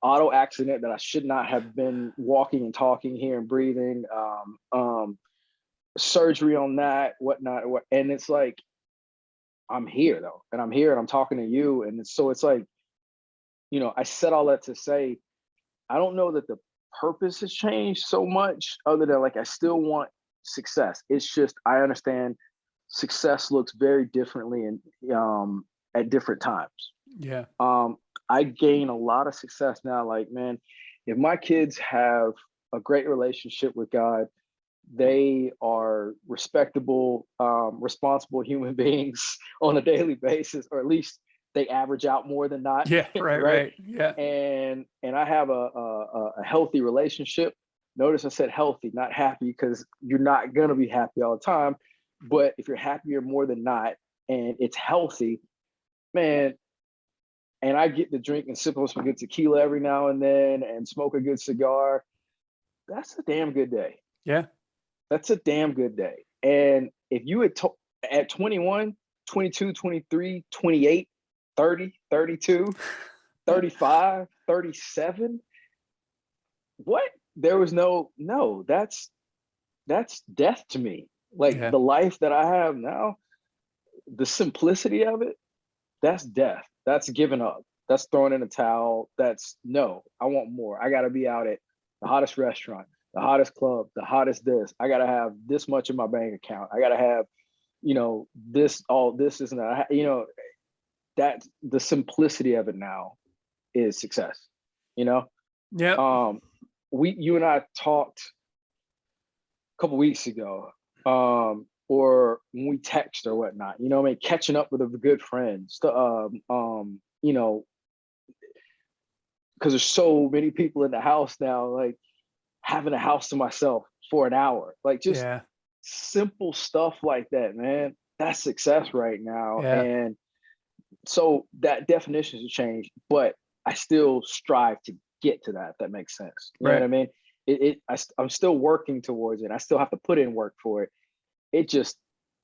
auto accident that I should not have been walking and talking here and breathing, surgery on that, whatnot. And it's like, I'm here though. And I'm here and I'm talking to you. And so it's like, I said all that to say, I don't know that the purpose has changed so much, other than like, I still want success. It's just, I understand success looks very differently and at different times. Yeah. I gain a lot of success now. Like, man, if my kids have a great relationship with God, they are respectable, responsible human beings on a daily basis, or at least they average out more than not. Yeah, right. Yeah. And I have a healthy relationship. Notice I said healthy, not happy, because you're not gonna be happy all the time. But if you're happier more than not, and it's healthy, man, and I get to drink and sip on some good tequila every now and then and smoke a good cigar, that's a damn good day. Yeah. That's a damn good day. And if you had at 21, 22, 23, 28, 30, 32, 35, 37. What? There was no, that's death to me. Like the life that I have now, the simplicity of it, that's death. That's giving up. That's throwing in a towel. That's no, I want more. I got to be out at the hottest restaurant, the hottest club, the hottest this. I got to have this much in my bank account. I got to have, this, all this is not, that the simplicity of it now is success, Yeah. You and I talked a couple weeks ago, or when we text or whatnot, catching up with a good friend, because there's so many people in the house now, like having a house to myself for an hour, like just simple stuff like that, man. That's success right now. And so that definition has changed, but I still strive to get to that, if that makes sense. You know what I mean? I'm still working towards it. I still have to put in work for it. It just,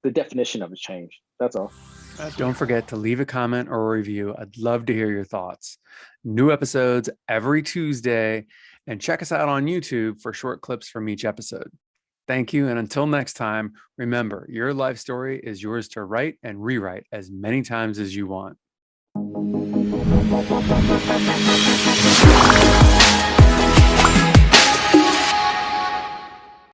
the definition of it changed. That's all. Don't forget to leave a comment or a review. I'd love to hear your thoughts. New episodes every Tuesday, and check us out on YouTube for short clips from each episode. Thank you. And until next time, remember, your life story is yours to write and rewrite as many times as you want.